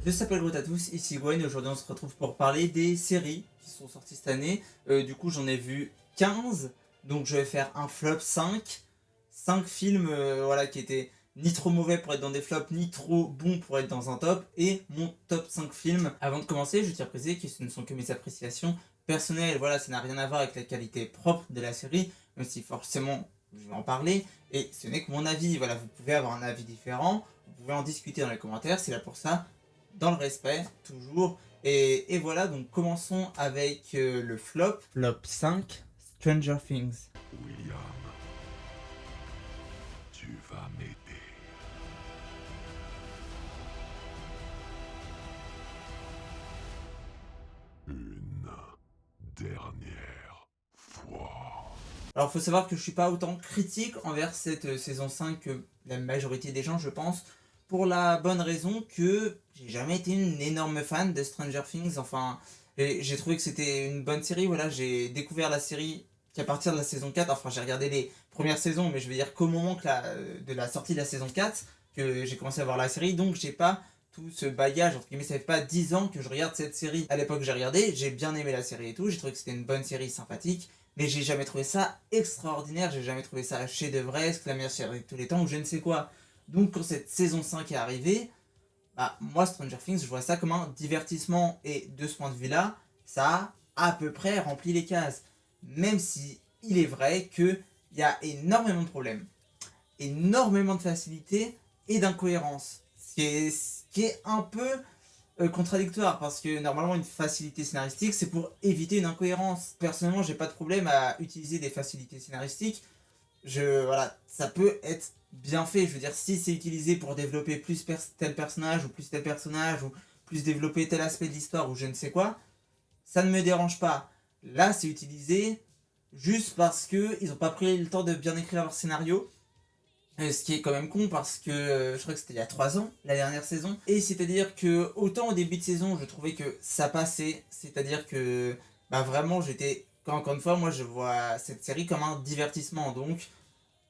Je s'appelle Grut à tous, ici Gwen et aujourd'hui on se retrouve pour parler des séries qui sont sorties cette année. Du coup j'en ai vu 15, donc je vais faire un flop 5. 5 films voilà, qui étaient ni trop mauvais pour être dans des flops, ni trop bons pour être dans un top, et mon top 5 films. Avant de commencer, je tiens à préciser que ce ne sont que mes appréciations personnelles, voilà, ça n'a rien à voir avec la qualité propre de la série, même si forcément je vais en parler, et ce n'est que mon avis, voilà, vous pouvez avoir un avis différent, vous pouvez en discuter dans les commentaires, c'est là pour ça, dans le respect, toujours. Et voilà, donc commençons avec le flop. Flop 5, Stranger Things. William, tu vas m'aider. Une dernière fois. Alors faut savoir que je suis pas autant critique envers cette saison 5 que la majorité des gens, je pense, pour la bonne raison que j'ai jamais été une énorme fan de Stranger Things. Enfin, j'ai trouvé que c'était une bonne série. Voilà, j'ai découvert la série qu'à partir de la saison 4. Enfin, j'ai regardé les premières saisons, mais je veux dire qu'au moment de la sortie de la saison 4, que j'ai commencé à voir la série. Donc j'ai pas tout ce bagage, entre guillemets, ça fait pas 10 ans que je regarde cette série. À l'époque, j'ai regardé, j'ai bien aimé la série et tout. J'ai trouvé que c'était une bonne série, sympathique. Mais j'ai jamais trouvé ça extraordinaire, j'ai jamais trouvé ça chef-d'œuvre, la meilleure série de tous les temps, ou je ne sais quoi. Donc quand cette saison 5 est arrivée, bah moi Stranger Things, je vois ça comme un divertissement, et de ce point de vue-là, ça a à peu près rempli les cases. Même si il est vrai qu'il y a énormément de problèmes, énormément de facilité et d'incohérence. Ce qui est un peu contradictoire, parce que normalement une facilité scénaristique c'est pour éviter une incohérence. Personnellement j'ai pas de problème à utiliser des facilités scénaristiques. Voilà, ça peut être bien fait. Je veux dire, si c'est utilisé pour développer plus tel personnage ou plus tel personnage ou plus développer tel aspect de l'histoire ou je ne sais quoi, ça ne me dérange pas. Là c'est utilisé juste parce que ils ont pas pris le temps de bien écrire leur scénario. Ce qui est quand même con parce que je crois que c'était il y a 3 ans, la dernière saison. Et c'est-à-dire que autant au début de saison, je trouvais que ça passait. C'est-à-dire que bah vraiment, encore une fois, moi je vois cette série comme un divertissement. Donc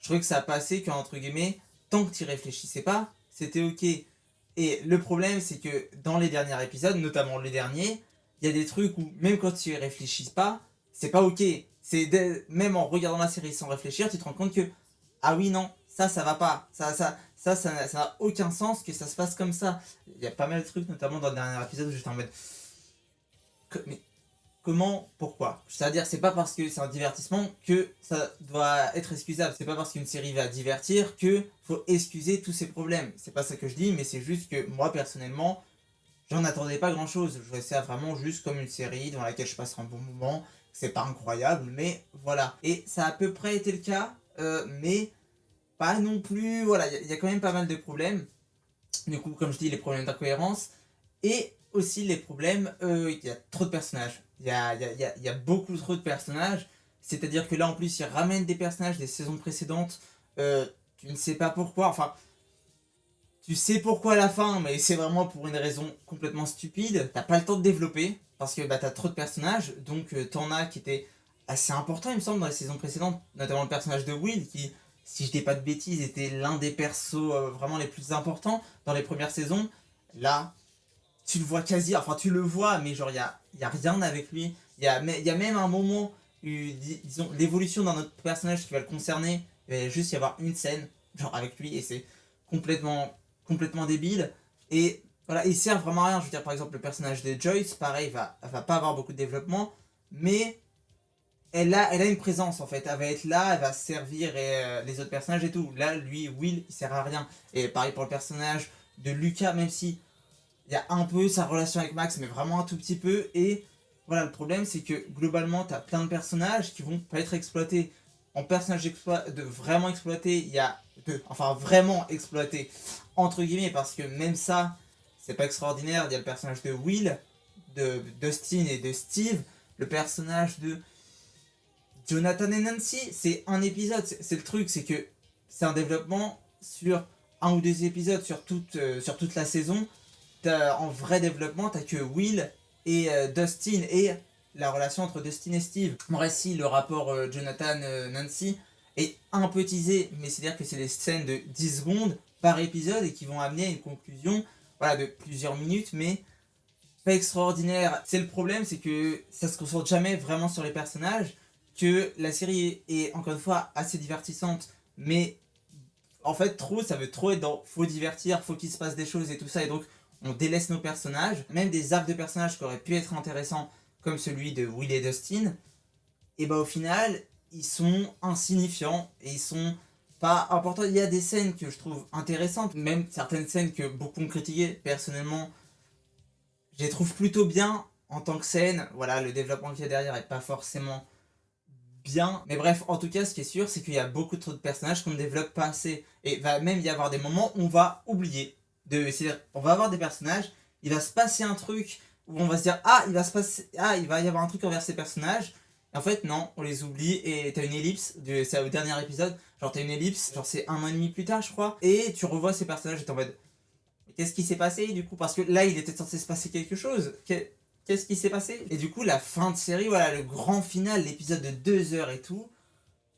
je trouvais que ça passait, qu'entre guillemets, tant que tu réfléchissais pas, c'était ok. Et le problème, c'est que dans les derniers épisodes, notamment les derniers, il y a des trucs où même quand tu y réfléchis pas, c'est pas ok. Même en regardant la série sans réfléchir, tu te rends compte que ah oui non, ça va pas, ça n'a aucun sens que ça se passe comme ça. Il y a pas mal de trucs, notamment dans le dernier épisode où j'étais en mode mais comment, pourquoi? C'est-à-dire, c'est pas parce que c'est un divertissement que ça doit être excusable. C'est pas parce qu'une série va divertir que faut excuser tous ces problèmes. C'est pas ça que je dis, mais c'est juste que moi, personnellement, j'en attendais pas grand-chose. Je voyais ça vraiment juste comme une série dans laquelle je passerai un bon moment. C'est pas incroyable, mais voilà. Et ça a à peu près été le cas, mais pas non plus. Voilà, il y a quand même pas mal de problèmes. Du coup, comme je dis, les problèmes d'incohérence. Et aussi les problèmes, il y a trop de personnages. Il y a beaucoup trop de personnages. C'est-à-dire que là, en plus, ils ramènent des personnages des saisons précédentes. Tu ne sais pas pourquoi. Enfin, tu sais pourquoi à la fin, mais c'est vraiment pour une raison complètement stupide. T'as pas le temps de développer, parce que bah, t'as trop de personnages. Donc, t'en as qui étaient assez importants, il me semble, dans les saisons précédentes. Notamment le personnage de Will, qui, si je dis pas de bêtises, était l'un des persos vraiment les plus importants dans les premières saisons. Là, tu le vois quasi, enfin tu le vois, mais genre y a rien avec lui. Il y a même un moment, disons, l'évolution d'un autre personnage qui va le concerner, il va juste y avoir une scène, genre avec lui, et c'est complètement, complètement débile. Et voilà, il sert vraiment à rien. Je veux dire, par exemple, le personnage de Joyce, pareil, va pas avoir beaucoup de développement, mais elle a une présence en fait. Elle va être là, elle va servir les autres personnages et tout. Là, lui, Will, il sert à rien. Et pareil pour le personnage de Lucas, même si il y a un peu sa relation avec Max, mais vraiment un tout petit peu. Et voilà, le problème, c'est que globalement, tu as plein de personnages qui vont pas être exploités. En personnages de vraiment exploités, il y a deux. Enfin, vraiment exploités, entre guillemets, parce que même ça, c'est pas extraordinaire. Il y a le personnage de Will, de Dustin et de Steve. Le personnage de Jonathan et Nancy, c'est un épisode. C'est le truc, c'est que c'est un développement sur un ou deux épisodes sur toute la saison. En vrai développement, t'as que Will et Dustin et la relation entre Dustin et Steve. Bon, si le rapport Jonathan-Nancy est un peu teasé, mais c'est-à-dire que c'est des scènes de 10 secondes par épisode et qui vont amener à une conclusion voilà, de plusieurs minutes, mais pas extraordinaire. C'est le problème, c'est que ça se concentre jamais vraiment sur les personnages, que la série est encore une fois assez divertissante, mais en fait trop, ça veut trop être dans faut divertir, faut qu'il se passe des choses et tout ça, et donc on délaisse nos personnages, même des arcs de personnages qui auraient pu être intéressants, comme celui de Will et Dustin, et bah au final, ils sont insignifiants, et ils sont pas importants. Il y a des scènes que je trouve intéressantes, même certaines scènes que beaucoup ont critiquées, personnellement, je les trouve plutôt bien en tant que scène. Voilà, le développement qu'il y a derrière est pas forcément bien. Mais bref, en tout cas, ce qui est sûr, c'est qu'il y a beaucoup trop de personnages qu'on ne développe pas assez. Et va même y avoir des moments où on va oublier. C'est-à-dire, on va avoir des personnages, il va se passer un truc où on va se dire ah, il va y avoir un truc envers ces personnages. Et en fait, non, on les oublie et t'as une ellipse, c'est au dernier épisode, genre t'as une ellipse, genre c'est 1 an et demi plus tard, je crois, et tu revois ces personnages et t'es en mode qu'est-ce qui s'est passé du coup? Parce que là, il était censé se passer quelque chose. Qu'est-ce qui s'est passé? Et du coup, la fin de série, voilà, le grand final, l'épisode de 2 heures et tout,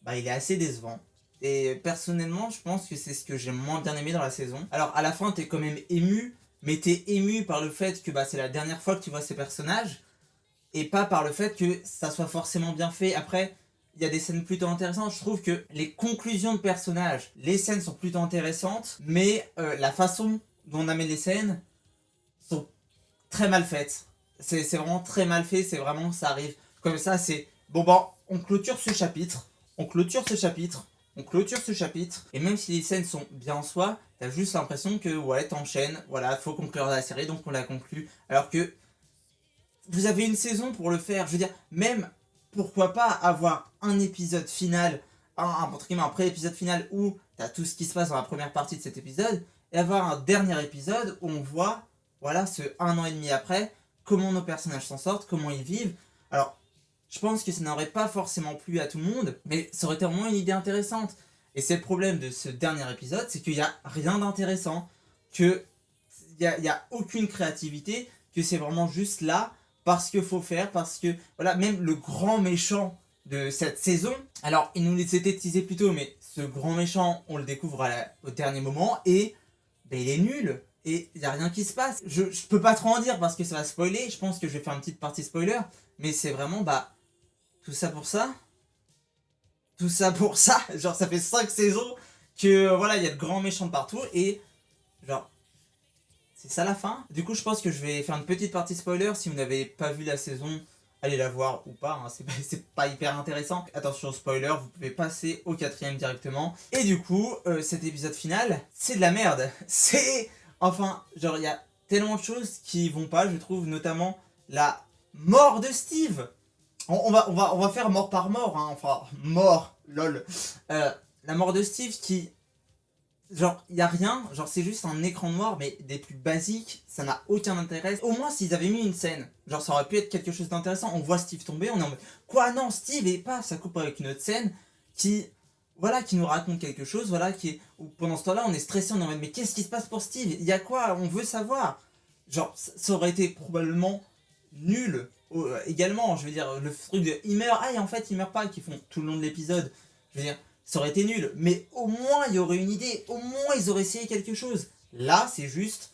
bah il est assez décevant. Et personnellement, je pense que c'est ce que j'ai moins bien aimé dans la saison. Alors, à la fin, t'es quand même ému, mais t'es ému par le fait que bah, c'est la dernière fois que tu vois ces personnages, et pas par le fait que ça soit forcément bien fait. Après, il y a des scènes plutôt intéressantes. Je trouve que les conclusions de personnages, les scènes sont plutôt intéressantes, mais la façon dont on amène les scènes sont très mal faites. C'est vraiment très mal fait, c'est vraiment, ça arrive comme ça, c'est bon on clôture ce chapitre, on clôture ce chapitre, on clôture ce chapitre, et même si les scènes sont bien en soi, t'as juste l'impression que ouais, t'enchaînes, voilà, faut conclure la série, donc on la conclut, alors que vous avez une saison pour le faire, je veux dire, même pourquoi pas avoir un épisode final, entre guillemets, un pré-épisode final où t'as tout ce qui se passe dans la première partie de cet épisode, et avoir un dernier épisode où on voit, voilà, ce 1 an et demi après, comment nos personnages s'en sortent, comment ils vivent. Alors, je pense que ça n'aurait pas forcément plu à tout le monde, mais ça aurait été au moins une idée intéressante. Et c'est le problème de ce dernier épisode, c'est qu'il n'y a rien d'intéressant, qu'il n'y a aucune créativité, que c'est vraiment juste là, parce qu'il faut faire, parce que, voilà, même le grand méchant de cette saison, alors il nous les était teasé plus tôt, mais ce grand méchant, on le découvre au dernier moment, et ben, il est nul. Et il n'y a rien qui se passe. Je peux pas trop en dire parce que ça va spoiler. Je pense que je vais faire une petite partie spoiler. Mais c'est vraiment, bah, tout ça pour ça. Tout ça pour ça. Genre, ça fait 5 saisons que, voilà, il y a de grands méchants de partout. Et, genre, c'est ça la fin. Du coup, je pense que je vais faire une petite partie spoiler. Si vous n'avez pas vu la saison, allez la voir ou pas. Hein. C'est pas hyper intéressant. Attention, spoiler, vous pouvez passer au 4ème directement. Et du coup, cet épisode final, c'est de la merde. C'est... Enfin, genre, il y a tellement de choses qui vont pas, je trouve, notamment la mort de Steve. On va faire mort par mort, hein, enfin, mort, lol. La mort de Steve qui... Genre, il y a rien, genre c'est juste un écran noir, mais des plus basiques, ça n'a aucun intérêt. Au moins, s'ils avaient mis une scène, genre ça aurait pu être quelque chose d'intéressant, on voit Steve tomber, on est en mode... Quoi, non, Steve, et pas, ça coupe avec une autre scène qui... Voilà, qui nous raconte quelque chose, voilà, qui est... Où pendant ce temps-là, on est stressé, on est en mode, mais qu'est-ce qui se passe pour Steve? Il y a quoi? On veut savoir. Genre, ça aurait été probablement nul. Également, je veux dire, le truc de il meurt, ah, et en fait, il meurt pas, qui font tout le long de l'épisode. Je veux dire, ça aurait été nul. Mais au moins, il y aurait une idée. Au moins, ils auraient essayé quelque chose. Là, c'est juste,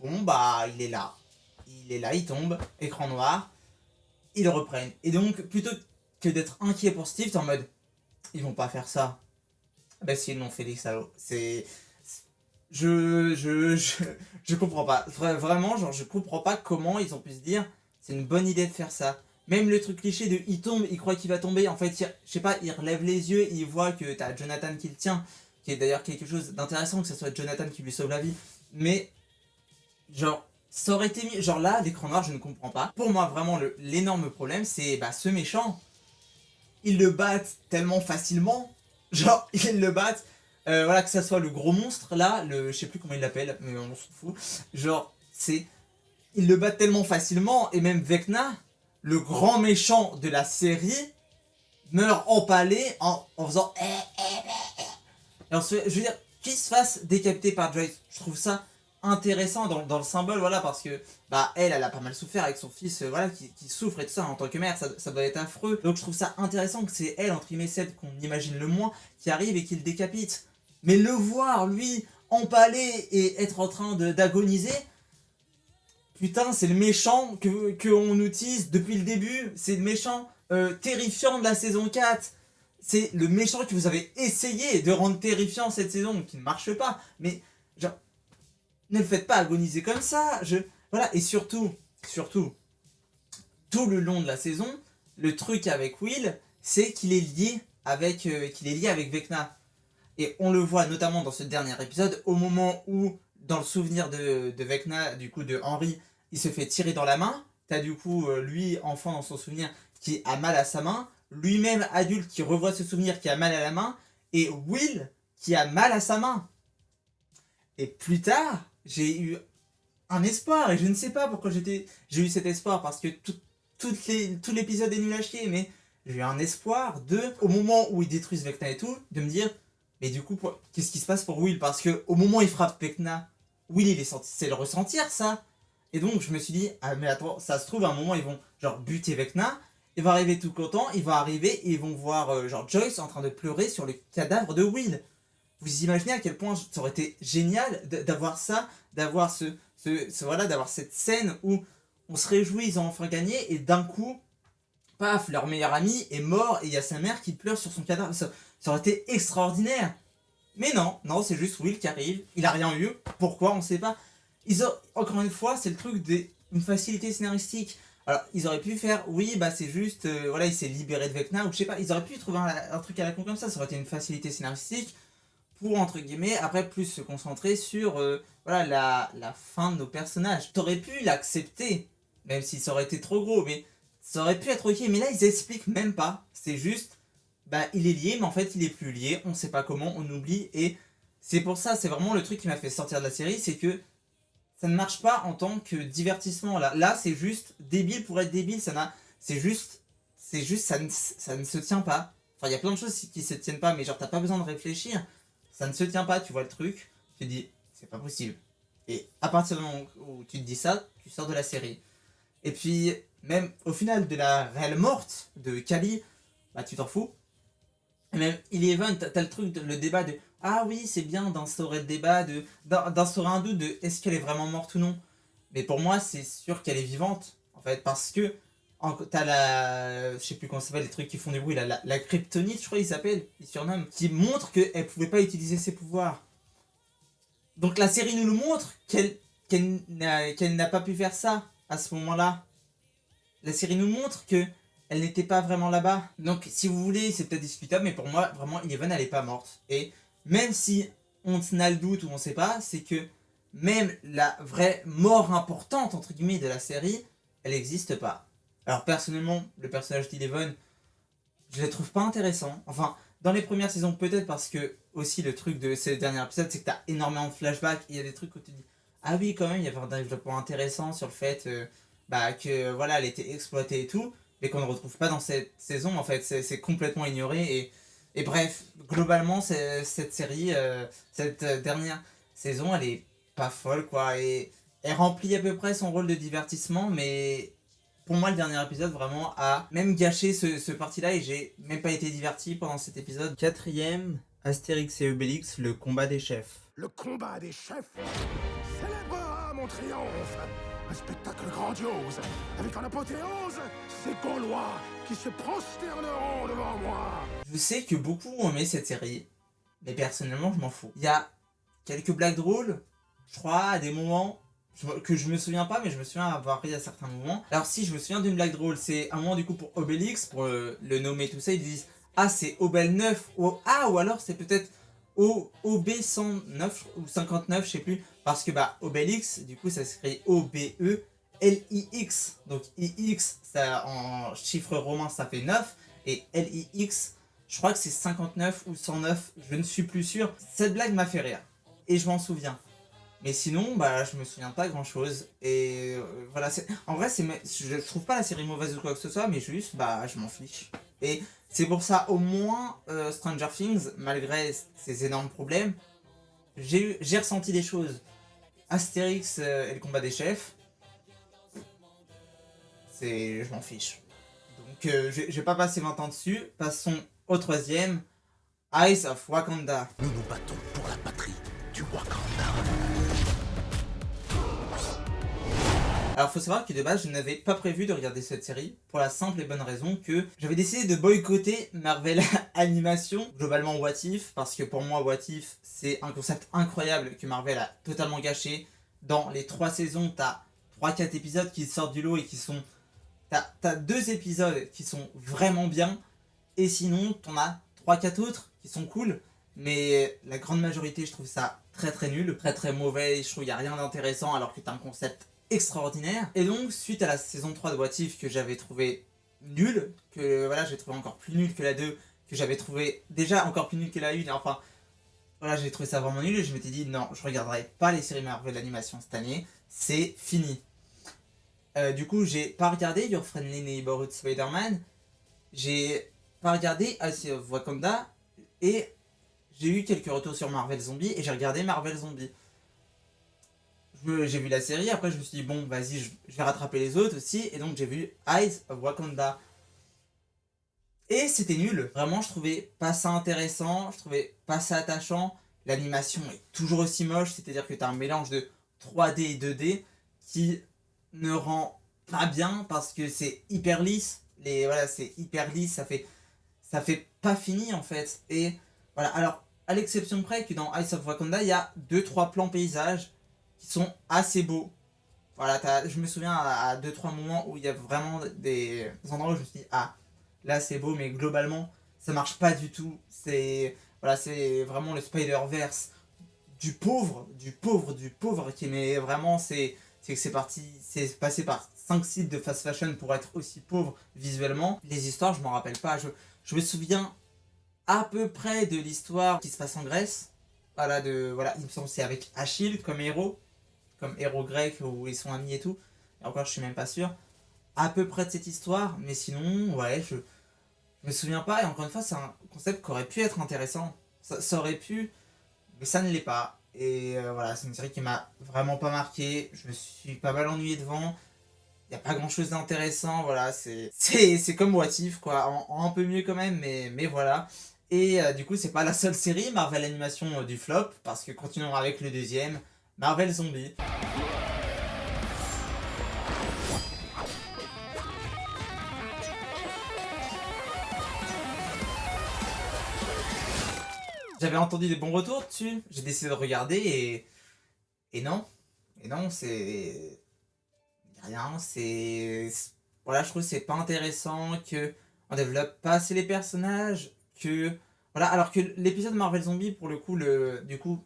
bon, bah, il est là. Il est là, il tombe, écran noir. Ils le reprennent. Et donc, plutôt que d'être inquiet pour Steve, t'es en mode, ils vont pas faire ça. Bah si, ils l'ont fait, les salauds. C'est... Je comprends pas. Vraiment, genre, je comprends pas comment ils ont pu se dire c'est une bonne idée de faire ça. Même le truc cliché de il tombe, il croit qu'il va tomber. En fait, je sais pas, il relève les yeux, il voit que t'as Jonathan qui le tient. Qui est d'ailleurs quelque chose d'intéressant que ce soit Jonathan qui lui sauve la vie. Mais, genre, ça aurait été mis. Genre là, l'écran noir, je ne comprends pas. Pour moi, vraiment, l'énorme problème, c'est bah, ce méchant. Ils le battent tellement facilement. Genre, ils le battent. Voilà, que ça soit le gros monstre là, je sais plus comment il l'appelle, mais on s'en fout. Genre, c'est. Ils le battent tellement facilement, et même Vecna, le grand méchant de la série, meurt empalé en faisant. Et je veux dire, qu'il se fasse décapiter par Joyce, je trouve ça intéressant dans le symbole, voilà, parce que bah elle a pas mal souffert avec son fils, voilà, qui souffre et tout ça en tant que mère, ça doit être affreux. Donc je trouve ça intéressant que c'est elle, entre guillemets, celle qu'on imagine le moins, qui arrive et qui le décapite. Mais le voir, lui, empaler et être en train d'agoniser. Putain, c'est le méchant qu'on utilise depuis le début. C'est le méchant terrifiant de la saison 4. C'est le méchant que vous avez essayé de rendre terrifiant cette saison, qui ne marche pas. Mais, genre, ne le faites pas agoniser comme ça. Voilà, et surtout, tout le long de la saison, le truc avec Will, c'est qu'il est lié avec Vecna. Et on le voit notamment dans ce dernier épisode, au moment où, dans le souvenir de Vecna, du coup de Henry, il se fait tirer dans la main. T'as du coup lui, enfant dans son souvenir, qui a mal à sa main. Lui-même, adulte, qui revoit ce souvenir, qui a mal à la main. Et Will, qui a mal à sa main. Et plus tard, j'ai eu un espoir. Et je ne sais pas pourquoi j'ai eu cet espoir. Parce que tout l'épisode est nul à chier. Mais j'ai eu un espoir au moment où ils détruisent Vecna et tout, de me dire... Mais du coup, qu'est-ce qui se passe pour Will? Parce que au moment où il frappe Vecna, Will, il est c'est le ressentir, ça. Et donc, je me suis dit, ah mais attends, ça se trouve, à un moment, ils vont genre buter Vecna. Il va arriver tout content, il va arriver et ils vont voir genre Joyce en train de pleurer sur le cadavre de Will. Vous imaginez à quel point ça aurait été génial d'avoir ça, d'avoir voilà, d'avoir cette scène où on se réjouit, ils ont enfin gagné, et d'un coup, paf, leur meilleur ami est mort et il y a sa mère qui pleure sur son cadavre. Ça aurait été extraordinaire. Mais non, c'est juste Will qui arrive, il a rien eu. Pourquoi, on sait pas. Encore une fois, c'est le truc d'une facilité scénaristique. Alors, ils auraient pu faire, oui, bah c'est juste, voilà, il s'est libéré de Vecna, ou je sais pas, ils auraient pu trouver un truc à la con comme ça aurait été une facilité scénaristique pour, entre guillemets, après plus se concentrer sur, voilà, la fin de nos personnages. T'aurais pu l'accepter, même si ça aurait été trop gros, mais ça aurait pu être ok, mais là, ils expliquent même pas, c'est juste, bah, il est lié, mais en fait, il est plus lié, on sait pas comment, on oublie, et c'est pour ça, c'est vraiment le truc qui m'a fait sortir de la série, c'est que ça ne marche pas en tant que divertissement. Là c'est juste débile pour être débile. C'est juste, ça ne se tient pas. Enfin, il y a plein de choses qui se tiennent pas, mais genre, t'as pas besoin de réfléchir. Ça ne se tient pas, tu vois le truc. Tu te dis, c'est pas possible. Et à partir du moment où tu te dis ça, tu sors de la série. Et puis, même au final de la réelle morte de Kali, bah tu t'en fous. Et même Eleven, t'as le truc, le débat de ah oui, c'est bien d'instaurer le débat, d'instaurer un doute de est-ce qu'elle est vraiment morte ou non. Mais pour moi, c'est sûr qu'elle est vivante, en fait, parce que t'as je sais plus comment ça s'appelle, les trucs qui font du bruit, la kryptonite, je crois qu'ils s'appellent, ils surnomment, qui montre qu'elle pouvait pas utiliser ses pouvoirs. Donc la série nous le montre qu'elle n'a pas pu faire ça à ce moment-là. La série nous montre que elle n'était pas vraiment là-bas. Donc si vous voulez, c'est peut-être discutable, mais pour moi, vraiment, Eleven, elle est pas morte. Et même si on a le doute ou on sait pas, c'est que même la vraie mort importante, entre guillemets, de la série, elle n'existe pas. Alors personnellement, le personnage d'Eleven, je le trouve pas intéressant. Enfin, dans les premières saisons, peut-être parce que, aussi, le truc de ces derniers épisodes, c'est que t'as énormément de flashbacks, et il y a des trucs où tu te dis, ah oui, quand même, il y avait un développement intéressant sur le fait que, voilà, elle était exploitée et tout, mais qu'on ne retrouve pas dans cette saison, en fait, c'est complètement ignoré, et bref, globalement, cette série, cette dernière saison, elle est pas folle, quoi, et elle remplit à peu près son rôle de divertissement, mais pour moi, le dernier épisode, vraiment, a même gâché ce parti-là, et j'ai même pas été diverti pendant cet épisode. Quatrième, Astérix et Obélix, le combat des chefs. Le combat des chefs célébrera mon triomphe. Un spectacle grandiose, avec en apothéose ces Gaulois qui se prosterneront devant moi. Je sais que beaucoup ont aimé cette série, mais personnellement, je m'en fous. Il y a quelques blagues drôles, je crois, à des moments que je me souviens pas, mais je me souviens avoir ri à certains moments. Alors si je me souviens d'une blague drôle, c'est un moment du coup pour Obélix, pour le nommer tout ça, ils disent ah c'est Obel 9, ou alors c'est peut-être OB 109 ou 59, je sais plus, parce que bah Obélix, du coup ça s'écrit OBELIX, donc IX ça, en chiffre romain ça fait 9, et LIX je crois que c'est 59 ou 109, je ne suis plus sûr. Cette blague m'a fait rire, et je m'en souviens. Mais sinon, bah, je me souviens pas grand chose. Et voilà, en vrai, je trouve pas la série mauvaise ou quoi que ce soit, mais juste, bah, je m'en fiche. Et c'est pour ça, au moins, Stranger Things, malgré ses énormes problèmes, j'ai ressenti des choses. Astérix et le combat des chefs, je m'en fiche. Donc, je vais pas passer 20 ans dessus. Passons au troisième, Eyes of Wakanda. Nous nous battons pour la patrie du Wakanda. Alors faut savoir que de base je n'avais pas prévu de regarder cette série pour la simple et bonne raison que j'avais décidé de boycotter Marvel Animation, globalement What If, parce que pour moi What If c'est un concept incroyable que Marvel a totalement gâché. Dans les 3 saisons t'as 3-4 épisodes qui sortent du lot et qui sont... T'as 2 épisodes qui sont vraiment bien et sinon t'en as 3-4 autres qui sont cool, mais la grande majorité je trouve ça très nul, très mauvais, je trouve qu'il n'y a rien d'intéressant alors que t'as un concept extraordinaire. Et donc suite à la saison 3 de What If que j'avais trouvé nulle, que voilà j'ai trouvé encore plus nul que la 2, que j'avais trouvé déjà encore plus nul que la 1, enfin voilà j'ai trouvé ça vraiment nul et je m'étais dit non je regarderai pas les séries Marvel d'animation cette année, c'est fini. Du coup j'ai pas regardé Your Friendly Neighborhood Spider-Man, j'ai pas regardé Ice of Wakanda et j'ai eu quelques retours sur Marvel Zombie et j'ai regardé Marvel Zombie. J'ai vu la série, après je me suis dit bon vas-y je vais rattraper les autres aussi et donc j'ai vu Eyes of Wakanda. Et c'était nul, vraiment je trouvais pas ça intéressant, je trouvais pas ça attachant, l'animation est toujours aussi moche, c'est-à-dire que t'as un mélange de 3D et 2D qui ne rend pas bien parce que c'est hyper lisse, c'est hyper lisse, ça fait pas fini en fait. Et voilà, alors à l'exception près que dans Eyes of Wakanda il y a 2-3 plans paysages qui sont assez beaux. Voilà, je me souviens à 2-3 moments où il y a vraiment des endroits où je me suis dit ah là c'est beau, mais globalement ça marche pas du tout. C'est vraiment le Spider-Verse du pauvre qui mais vraiment c'est passé par 5 sites de fast fashion pour être aussi pauvre visuellement. Les histoires je m'en rappelle pas, je me souviens à peu près de l'histoire qui se passe en Grèce. Il me semble que c'est avec Achille comme héros grec où ils sont amis et tout. Et encore, je suis même pas sûr. À peu près de cette histoire, mais sinon, ouais, je me souviens pas. Et encore une fois, c'est un concept qui aurait pu être intéressant. Ça aurait pu, mais ça ne l'est pas. Et voilà, c'est une série qui m'a vraiment pas marqué. Je me suis pas mal ennuyé devant. Il n'y a pas grand chose d'intéressant. Voilà, c'est comme What If, quoi. En un peu mieux quand même, mais voilà. Et du coup, c'est pas la seule série Marvel Animation du flop, parce que continuons avec le deuxième, Marvel Zombie. J'avais entendu des bons retours dessus, j'ai décidé de regarder et non, c'est rien, voilà, je trouve que c'est pas intéressant, que on développe pas assez les personnages, que voilà, alors que l'épisode Marvel Zombie pour le coup du coup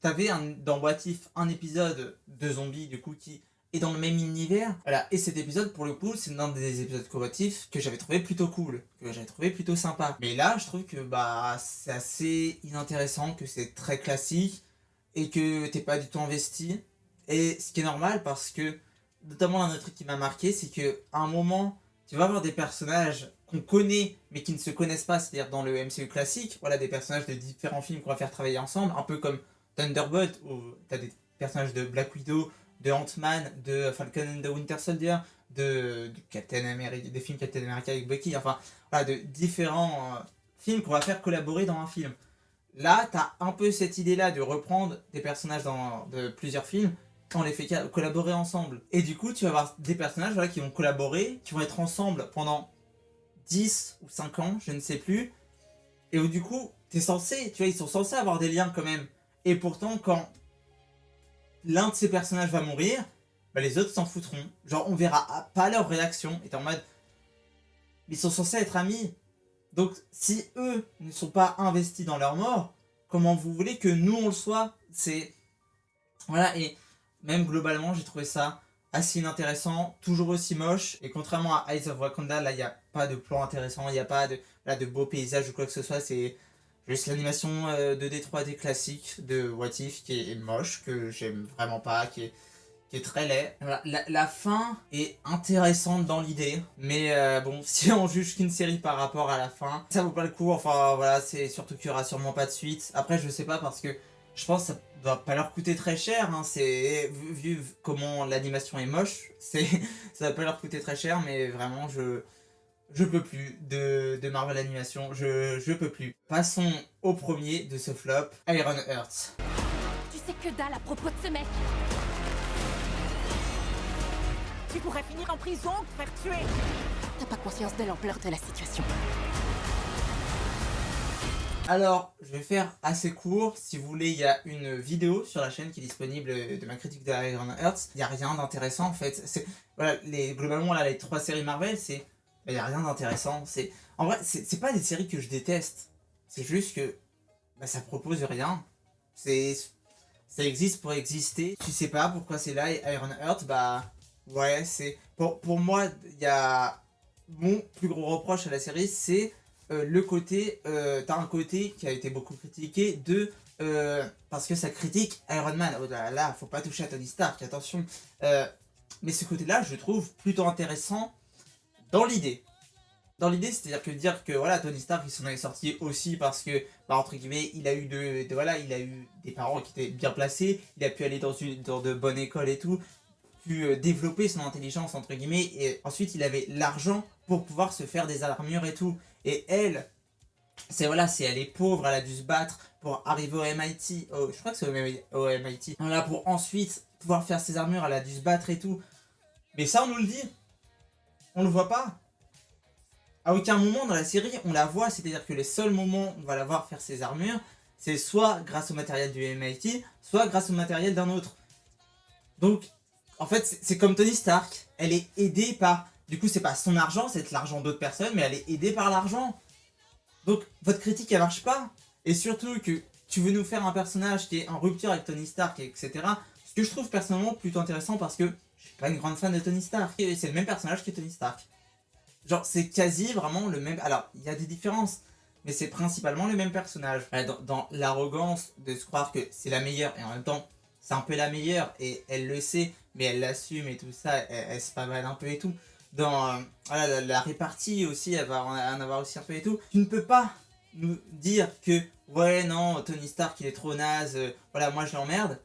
t'avais dans What If un épisode de zombies du coup qui est dans le même univers, voilà, et cet épisode pour le coup c'est l'un des épisodes What If que j'avais trouvé plutôt cool, que j'avais trouvé plutôt sympa, mais là je trouve que c'est assez inintéressant, que c'est très classique et que t'es pas du tout investi, et ce qui est normal parce que notamment un autre truc qui m'a marqué, c'est que à un moment tu vas avoir des personnages qu'on connaît mais qui ne se connaissent pas, c'est-à-dire dans le MCU classique, voilà, des personnages de différents films qu'on va faire travailler ensemble, un peu comme Thunderbolt où t'as des personnages de Black Widow, de Ant-Man, de Falcon and the Winter Soldier, de Captain America, des films Captain America avec Bucky, enfin voilà, de différents films qu'on va faire collaborer dans un film. Là t'as un peu cette idée là de reprendre des personnages de plusieurs films, on les fait collaborer ensemble, et du coup tu vas avoir des personnages voilà, qui vont collaborer, qui vont être ensemble pendant 10 ou 5 ans, je ne sais plus, et où du coup t'es censé, tu vois, ils sont censés avoir des liens quand même, et pourtant quand l'un de ces personnages va mourir, les autres s'en foutront, genre on verra pas leur réaction, et t'es en mode ils sont censés être amis, donc si eux ne sont pas investis dans leur mort, comment vous voulez que nous on le soit? C'est voilà, et même globalement j'ai trouvé ça assez inintéressant, toujours aussi moche, et contrairement à Eyes of Wakanda, là il n'y a pas de plan intéressant, il n'y a pas de beaux paysages ou quoi que ce soit, c'est juste l'animation 2D 3D classique de What If qui est moche, que j'aime vraiment pas, qui est très laid. Voilà, la fin est intéressante dans l'idée, mais bon, si on juge qu'une série par rapport à la fin, ça vaut pas le coup, enfin voilà, c'est surtout qu'il y aura sûrement pas de suite. Après je sais pas, parce que je pense que ça doit pas leur coûter très cher, hein. C'est vu comment l'animation est moche, ça va pas leur coûter très cher, mais vraiment je peux plus de Marvel Animation, je peux plus. Passons au premier de ce flop, Iron Heart. Tu sais que dalle à propos de ce mec. Tu pourrais finir en prison ou te faire tuer. T'as pas conscience de l'ampleur de la situation. Alors, je vais faire assez court. Si vous voulez, il y a une vidéo sur la chaîne qui est disponible de ma critique de Ironheart. Il n'y a rien d'intéressant en fait. Voilà, globalement, là, les 3 séries Marvel, il n'y a rien d'intéressant. En vrai, c'est pas des séries que je déteste. C'est juste que ça propose rien. Ça existe pour exister. Tu sais pas pourquoi c'est là. Et Ironheart, ouais, pour moi, il y a mon plus gros reproche à la série, c'est le côté, t'as un côté qui a été beaucoup critiqué parce que ça critique Iron Man. Oh là, faut pas toucher à Tony Stark, attention. Mais ce côté-là, je trouve plutôt intéressant dans l'idée. C'est-à-dire que dire que voilà, Tony Stark il s'en est sorti aussi parce que, entre guillemets, il a eu il a eu des parents qui étaient bien placés, il a pu aller dans de bonnes écoles et tout, pu développer son intelligence entre guillemets, et ensuite il avait l'argent pour pouvoir se faire des armures et tout. Et elle, elle est pauvre, elle a dû se battre pour arriver au MIT. Oh, je crois que c'est au MIT. Voilà, pour ensuite pouvoir faire ses armures, elle a dû se battre et tout. Mais ça, on nous le dit. On le voit pas. À aucun moment dans la série, on la voit. C'est-à-dire que les seuls moments où on va la voir faire ses armures, c'est soit grâce au matériel du MIT, soit grâce au matériel d'un autre. Donc, en fait, c'est comme Tony Stark. Elle est aidée par... Du coup, c'est pas son argent, c'est l'argent d'autres personnes, mais elle est aidée par l'argent. Donc, votre critique, elle marche pas. Et surtout que tu veux nous faire un personnage qui est en rupture avec Tony Stark, etc. Ce que je trouve personnellement plutôt intéressant parce que je suis pas une grande fan de Tony Stark. Et c'est le même personnage que Tony Stark. Genre, c'est quasi vraiment le même... Alors, il y a des différences, mais c'est principalement le même personnage. Dans l'arrogance de se croire que c'est la meilleure, et en même temps, c'est un peu la meilleure, et elle le sait, mais elle l'assume et tout ça, elle se pavane un peu et tout. Dans la répartie aussi, elle va en avoir aussi un peu et tout. Tu ne peux pas nous dire que ouais non, Tony Stark il est trop naze, voilà moi je l'emmerde,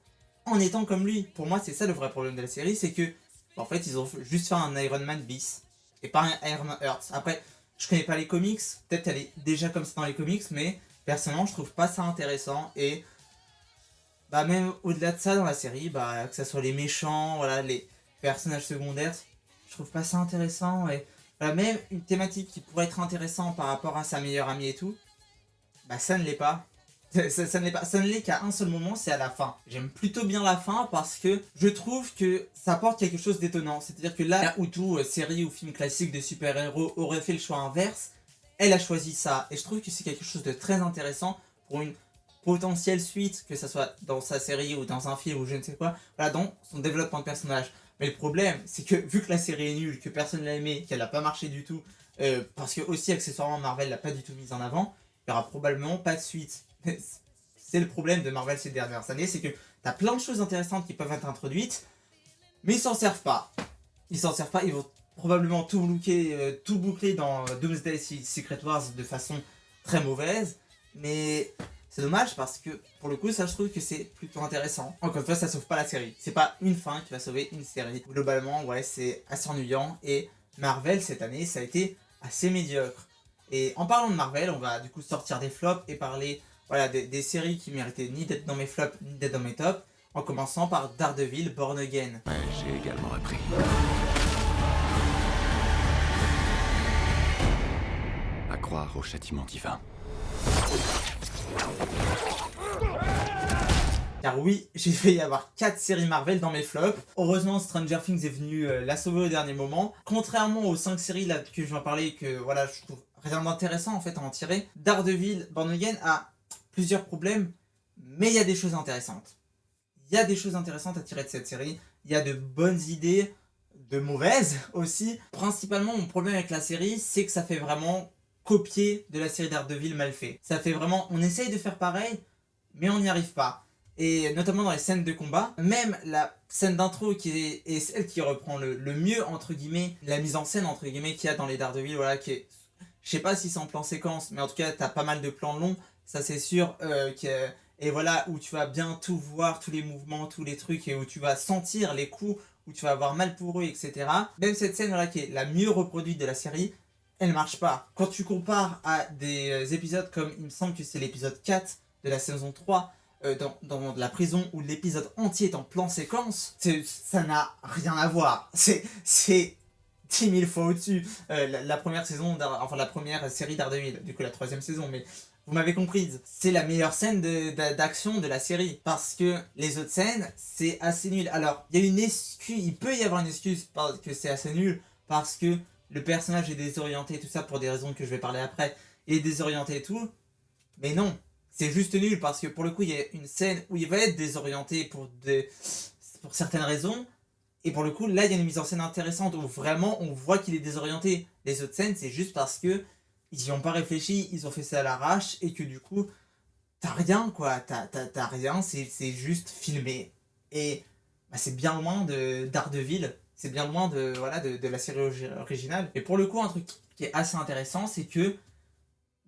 en étant comme lui. Pour moi c'est ça le vrai problème de la série, c'est que en fait ils ont juste fait un Iron Man bis et pas un Ironheart. Après je connais pas les comics, peut-être elle est déjà comme ça dans les comics, mais personnellement je trouve pas ça intéressant. Et même au-delà de ça dans la série, que ça soit les méchants, voilà, les personnages secondaires, je trouve pas ça intéressant. Et voilà, même une thématique qui pourrait être intéressante par rapport à sa meilleure amie et tout, ça ne l'est pas. Ça ne l'est pas. Ça ne l'est qu'à un seul moment, c'est à la fin. J'aime plutôt bien la fin parce que je trouve que ça apporte quelque chose d'étonnant. C'est-à-dire que là où tout série ou film classique de super-héros aurait fait le choix inverse, elle a choisi ça. Et je trouve que c'est quelque chose de très intéressant pour une potentielle suite, que ça soit dans sa série ou dans un film ou je ne sais quoi, voilà, dans son développement de personnage. Mais le problème, c'est que vu que la série est nulle, que personne l'a aimée, qu'elle n'a pas marché du tout, parce que aussi accessoirement Marvel l'a pas du tout mise en avant, il n'y aura probablement pas de suite. C'est le problème de Marvel ces dernières années, c'est que t'as plein de choses intéressantes qui peuvent être introduites, mais ils s'en servent pas. Ils vont probablement tout boucler dans Doomsday Secret Wars de façon très mauvaise, mais c'est dommage parce que pour le coup ça je trouve que c'est plutôt intéressant. Encore une fois ça sauve pas la série, c'est pas une fin qui va sauver une série. Globalement ouais c'est assez ennuyant et Marvel cette année ça a été assez médiocre. Et en parlant de Marvel on va du coup sortir des flops et parler voilà, des séries qui méritaient ni d'être dans mes flops ni d'être dans mes tops, en commençant par Daredevil Born Again. Ouais, j'ai également appris. À croire au châtiment divin. Car oui, j'ai failli avoir 4 séries Marvel dans mes flops. Heureusement, Stranger Things est venu la sauver au dernier moment. Contrairement aux 5 séries là que je viens de parler, que voilà, je trouve rien d'intéressant en fait à en tirer, Daredevil Born Again a plusieurs problèmes, mais il y a des choses intéressantes. Il y a des choses intéressantes à tirer de cette série. Il y a de bonnes idées, de mauvaises aussi. Principalement, mon problème avec la série, c'est que ça fait vraiment copier de la série Daredevil mal fait. Ça fait vraiment, on essaye de faire pareil, mais on n'y arrive pas. Et notamment dans les scènes de combat, même la scène d'intro qui est celle qui reprend le mieux, entre guillemets, la mise en scène, entre guillemets, qu'il y a dans les Daredevil, voilà, qui est, je sais pas si c'est en plan séquence, mais en tout cas, t'as pas mal de plans longs, ça c'est sûr, et voilà, où tu vas bien tout voir, tous les mouvements, tous les trucs, et où tu vas sentir les coups, où tu vas avoir mal pour eux, etc. Même cette scène, voilà, qui est la mieux reproduite de la série, elle marche pas. Quand tu compares à des épisodes comme, il me semble que c'est l'épisode 4 de la saison 3, dans la prison où l'épisode entier est en plan séquence, ça n'a rien à voir. C'est 10 000 fois au-dessus. La première saison, enfin la première série Daredevil, du coup la 3e saison, mais vous m'avez comprise. C'est la meilleure scène d'action de la série. Parce que les autres scènes, c'est assez nul. Alors, il y a une excuse, il peut y avoir une excuse parce que c'est assez nul, parce que le personnage est désorienté et tout ça, pour des raisons que je vais parler après, il est désorienté et tout. Mais non, c'est juste nul, parce que pour le coup, il y a une scène où il va être désorienté pour certaines raisons, et pour le coup, là, il y a une mise en scène intéressante, où vraiment, on voit qu'il est désorienté. Les autres scènes, c'est juste parce que ils y ont pas réfléchi, ils ont fait ça à l'arrache, et que du coup, t'as rien, quoi, t'as rien, c'est juste filmé. Et bah, c'est bien loin de Daredevil, c'est bien loin de la série originale. Et pour le coup, un truc qui est assez intéressant, c'est que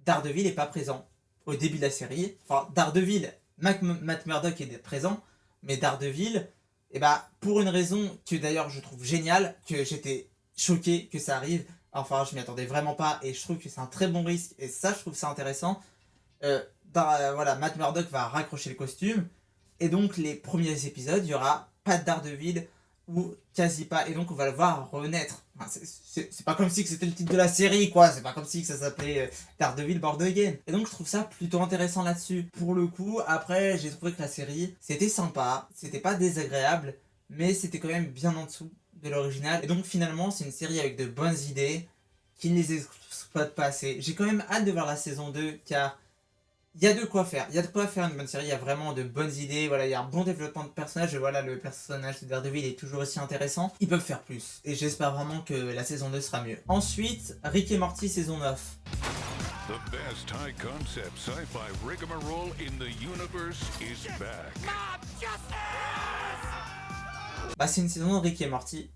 Daredevil n'est pas présent au début de la série. Enfin, Daredevil, Matt Murdock est présent, mais Daredevil, et bah, pour une raison que d'ailleurs je trouve géniale, que j'étais choqué que ça arrive, enfin je m'y attendais vraiment pas, et je trouve que c'est un très bon risque, et ça je trouve ça intéressant. Voilà, Matt Murdock va raccrocher le costume, et donc les premiers épisodes, il y aura pas de Daredevil, ou quasi pas, et donc on va le voir renaître. Enfin, c'est pas comme si c'était le titre de la série, quoi, c'est pas comme si ça s'appelait Daredevil Born Again. Et donc je trouve ça plutôt intéressant là-dessus. Pour le coup, après j'ai trouvé que la série, c'était sympa, c'était pas désagréable, mais c'était quand même bien en dessous de l'original. Et donc finalement, c'est une série avec de bonnes idées, qui ne les exploite pas assez. J'ai quand même hâte de voir la saison 2, car il y a de quoi faire. Il y a de quoi faire une bonne série, il y a vraiment de bonnes idées, voilà, il y a un bon développement de personnage, voilà, le personnage de Daredevil est toujours aussi intéressant. Ils peuvent faire plus, et j'espère vraiment que la saison 2 sera mieux. Ensuite, Rick et Morty saison 9. The best high concept sci-fi rigmarole in the universe is back. Bah, c'est une saison de Rick et Morty.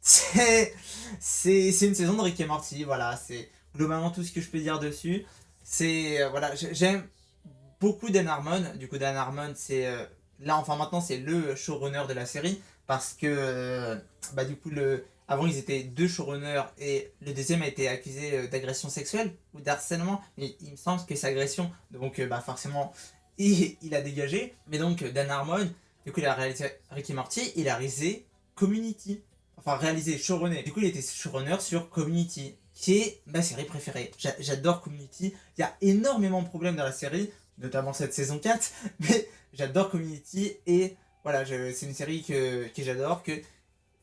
C'est une saison de Rick et Morty, voilà, c'est globalement tout ce que je peux dire dessus. C'est, voilà, j'aime beaucoup Dan Harmon. Du coup, Dan Harmon, c'est, là, enfin maintenant, c'est le showrunner de la série, parce que, bah du coup, avant, ils étaient 2 showrunners, et le deuxième a été accusé d'agression sexuelle, ou d'harcèlement, et il me semble que c'est agression, donc, bah forcément, il a dégagé. Mais donc, Dan Harmon, du coup, il a réalisé Rick et Morty, il a réalisé Community. Enfin, réalisé, showrunner. Du coup, il était showrunner sur Community, qui est ma série préférée. J'adore Community. Il y a énormément de problèmes dans la série, notamment cette saison 4, mais j'adore Community, et voilà, c'est une série que j'adore, que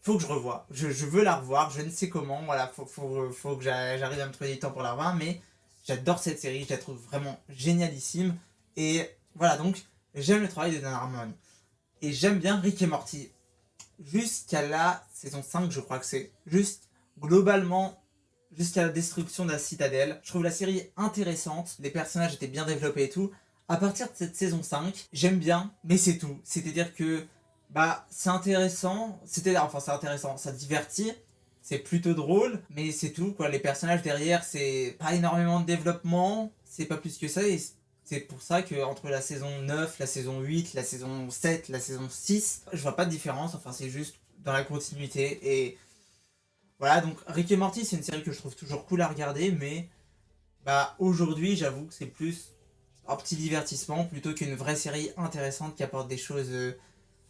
faut que je revoie. Je veux la revoir, je ne sais comment, voilà, faut que j'arrive à me trouver du temps pour la revoir, mais j'adore cette série, je la trouve vraiment génialissime, et voilà, donc j'aime le travail de Dan Harmon. Et j'aime bien Rick et Morty. Jusqu'à la saison 5, je crois que c'est. Juste, globalement, jusqu'à la destruction de la citadelle. Je trouve la série intéressante, les personnages étaient bien développés et tout. À partir de cette saison 5, j'aime bien, mais c'est tout. C'est-à-dire que, bah, c'est intéressant, c'est intéressant, ça divertit, c'est plutôt drôle, mais c'est tout, quoi. Les personnages derrière, c'est pas énormément de développement, c'est pas plus que ça, et c'est pour ça qu'entre la saison 9, la saison 8, la saison 7, la saison 6, je vois pas de différence, enfin c'est juste dans la continuité. Et voilà, donc Rick et Morty, c'est une série que je trouve toujours cool à regarder, mais bah aujourd'hui j'avoue que c'est plus un petit divertissement plutôt qu'une vraie série intéressante qui apporte des choses,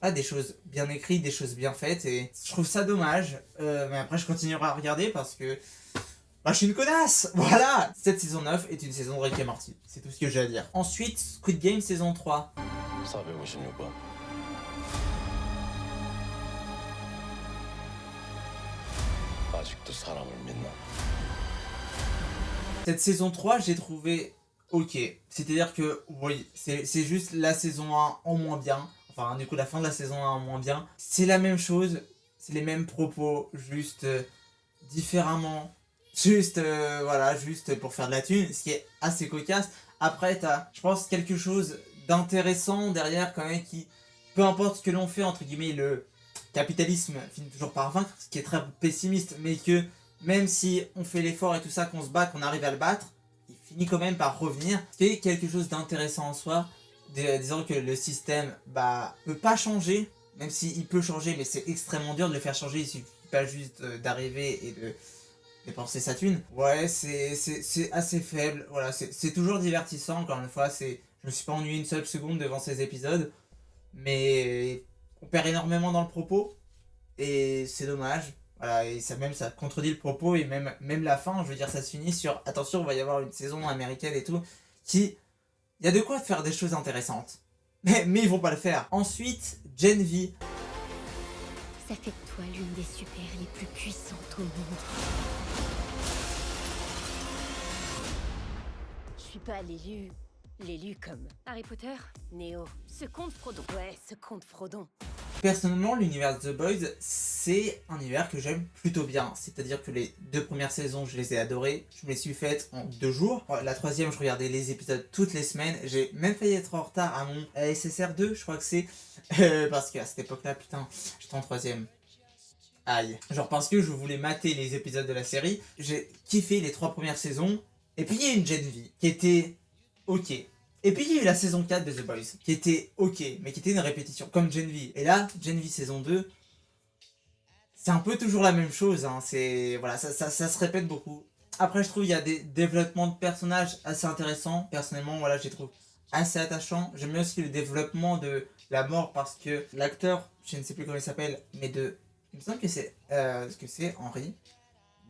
des choses bien écrites, des choses bien faites, et je trouve ça dommage. Mais après je continuerai à regarder parce que bah, je suis une connasse, voilà. Cette saison 9 est une saison de Rick et Morty, c'est tout ce que j'ai à dire. Ensuite, Squid Game saison 3. 456번. 아직도 사람을 믿나? Cette saison 3, j'ai trouvé ok. C'est-à-dire que, oui, c'est juste la saison 1 en moins bien. Enfin, du coup, la fin de la saison 1 en moins bien. C'est la même chose, c'est les mêmes propos, juste différemment. Juste, voilà, juste pour faire de la thune, ce qui est assez cocasse. Après, t'as, je pense, quelque chose d'intéressant derrière quand même qui, peu importe ce que l'on fait, entre guillemets, le capitalisme finit toujours par vaincre, ce qui est très pessimiste, mais que même si on fait l'effort et tout ça, qu'on se bat, qu'on arrive à le battre, il finit quand même par revenir. Ce qui est quelque chose d'intéressant en soi, disant que le système, bah, peut pas changer, même s'il peut changer, mais c'est extrêmement dur de le faire changer, il suffit pas juste d'arriver et de dépenser sa thune. Ouais, c'est assez faible, voilà, c'est toujours divertissant, encore une fois, je Je me suis pas ennuyé une seule seconde devant ces épisodes, mais on perd énormément dans le propos, et c'est dommage. Voilà, et ça contredit le propos, et même la fin, je veux dire, ça se finit sur attention, il va y avoir une saison américaine et tout, il y a de quoi faire des choses intéressantes. Mais ils vont pas le faire. Ensuite, Gen V. Ça fait de toi l'une des super les plus puissantes au monde. Je suis pas l'élu comme Harry Potter, Néo, ce conte Frodon. Ouais, ce conte Frodon. Personnellement, l'univers de The Boys, c'est un univers que j'aime plutôt bien. C'est-à-dire que les 2 premières saisons, je les ai adorées. Je me les suis faites en 2 jours. La 3e, je regardais les épisodes toutes les semaines. J'ai même failli être en retard à mon SSR2, je crois que c'est. Parce qu'à cette époque-là, putain, j'étais en 3e. Aïe. Genre parce que je voulais mater les épisodes de la série. J'ai kiffé les 3 premières saisons. Et puis il y a une Gen V qui était ok. Et puis il y a eu la saison 4 de The Boys, qui était ok, mais qui était une répétition, comme Gen V. Et là, Gen V saison 2, c'est un peu toujours la même chose, hein. Voilà, ça se répète beaucoup. Après, je trouve qu'il y a des développements de personnages assez intéressants. Personnellement, voilà, je les trouve assez attachants. J'aime bien aussi le développement de la mort, parce que l'acteur, je ne sais plus comment il s'appelle, mais il me semble que c'est Henry,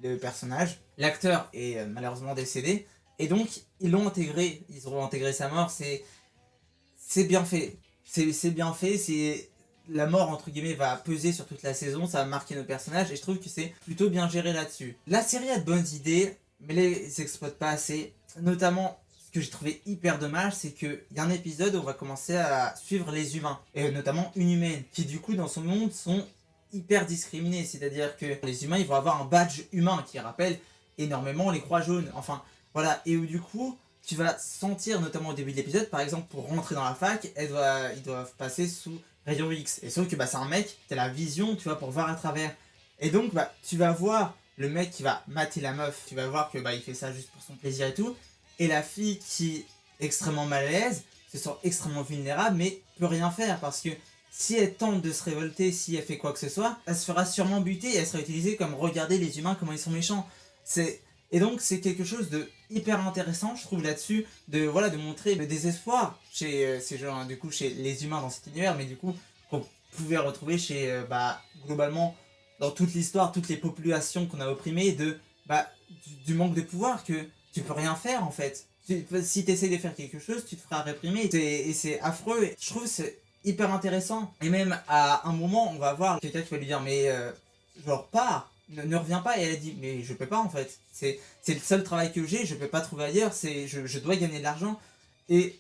le personnage. L'acteur est malheureusement décédé. Et donc, ils ont intégré sa mort, c'est bien fait. C'est bien fait, la mort, entre guillemets, va peser sur toute la saison, ça va marquer nos personnages, et je trouve que c'est plutôt bien géré là-dessus. La série a de bonnes idées, mais les exploite pas assez. Notamment, ce que j'ai trouvé hyper dommage, c'est qu'il y a un épisode où on va commencer à suivre les humains, et notamment une humaine, qui du coup, dans son monde, sont hyper discriminés. C'est-à-dire que les humains, ils vont avoir un badge humain qui rappelle énormément les croix jaunes. Enfin, voilà, et où du coup, tu vas sentir, notamment au début de l'épisode, par exemple, pour rentrer dans la fac, ils doivent passer sous rayon X. Et sauf que c'est un mec qui a la vision, tu vois, pour voir à travers. Et donc, tu vas voir le mec qui va mater la meuf, tu vas voir que il fait ça juste pour son plaisir et tout. Et la fille qui est extrêmement mal à l'aise, se sent extrêmement vulnérable, mais peut rien faire, parce que si elle tente de se révolter, si elle fait quoi que ce soit, elle se fera sûrement buter et elle sera utilisée comme regarder les humains comment ils sont méchants. Et donc c'est quelque chose de hyper intéressant, je trouve, là-dessus, de montrer le désespoir chez ces gens, du coup, chez les humains dans cet univers, mais du coup qu'on pouvait retrouver chez globalement dans toute l'histoire, toutes les populations qu'on a opprimées, du manque de pouvoir, que tu peux rien faire en fait. Si tu essaies de faire quelque chose, tu te feras réprimer, et c'est affreux. Et je trouve que c'est hyper intéressant. Et même à un moment, on va voir quelqu'un qui va lui dire mais genre pars, ne reviens pas, et elle a dit mais je peux pas en fait, c'est le seul travail que j'ai, je peux pas trouver ailleurs, je dois gagner de l'argent. Et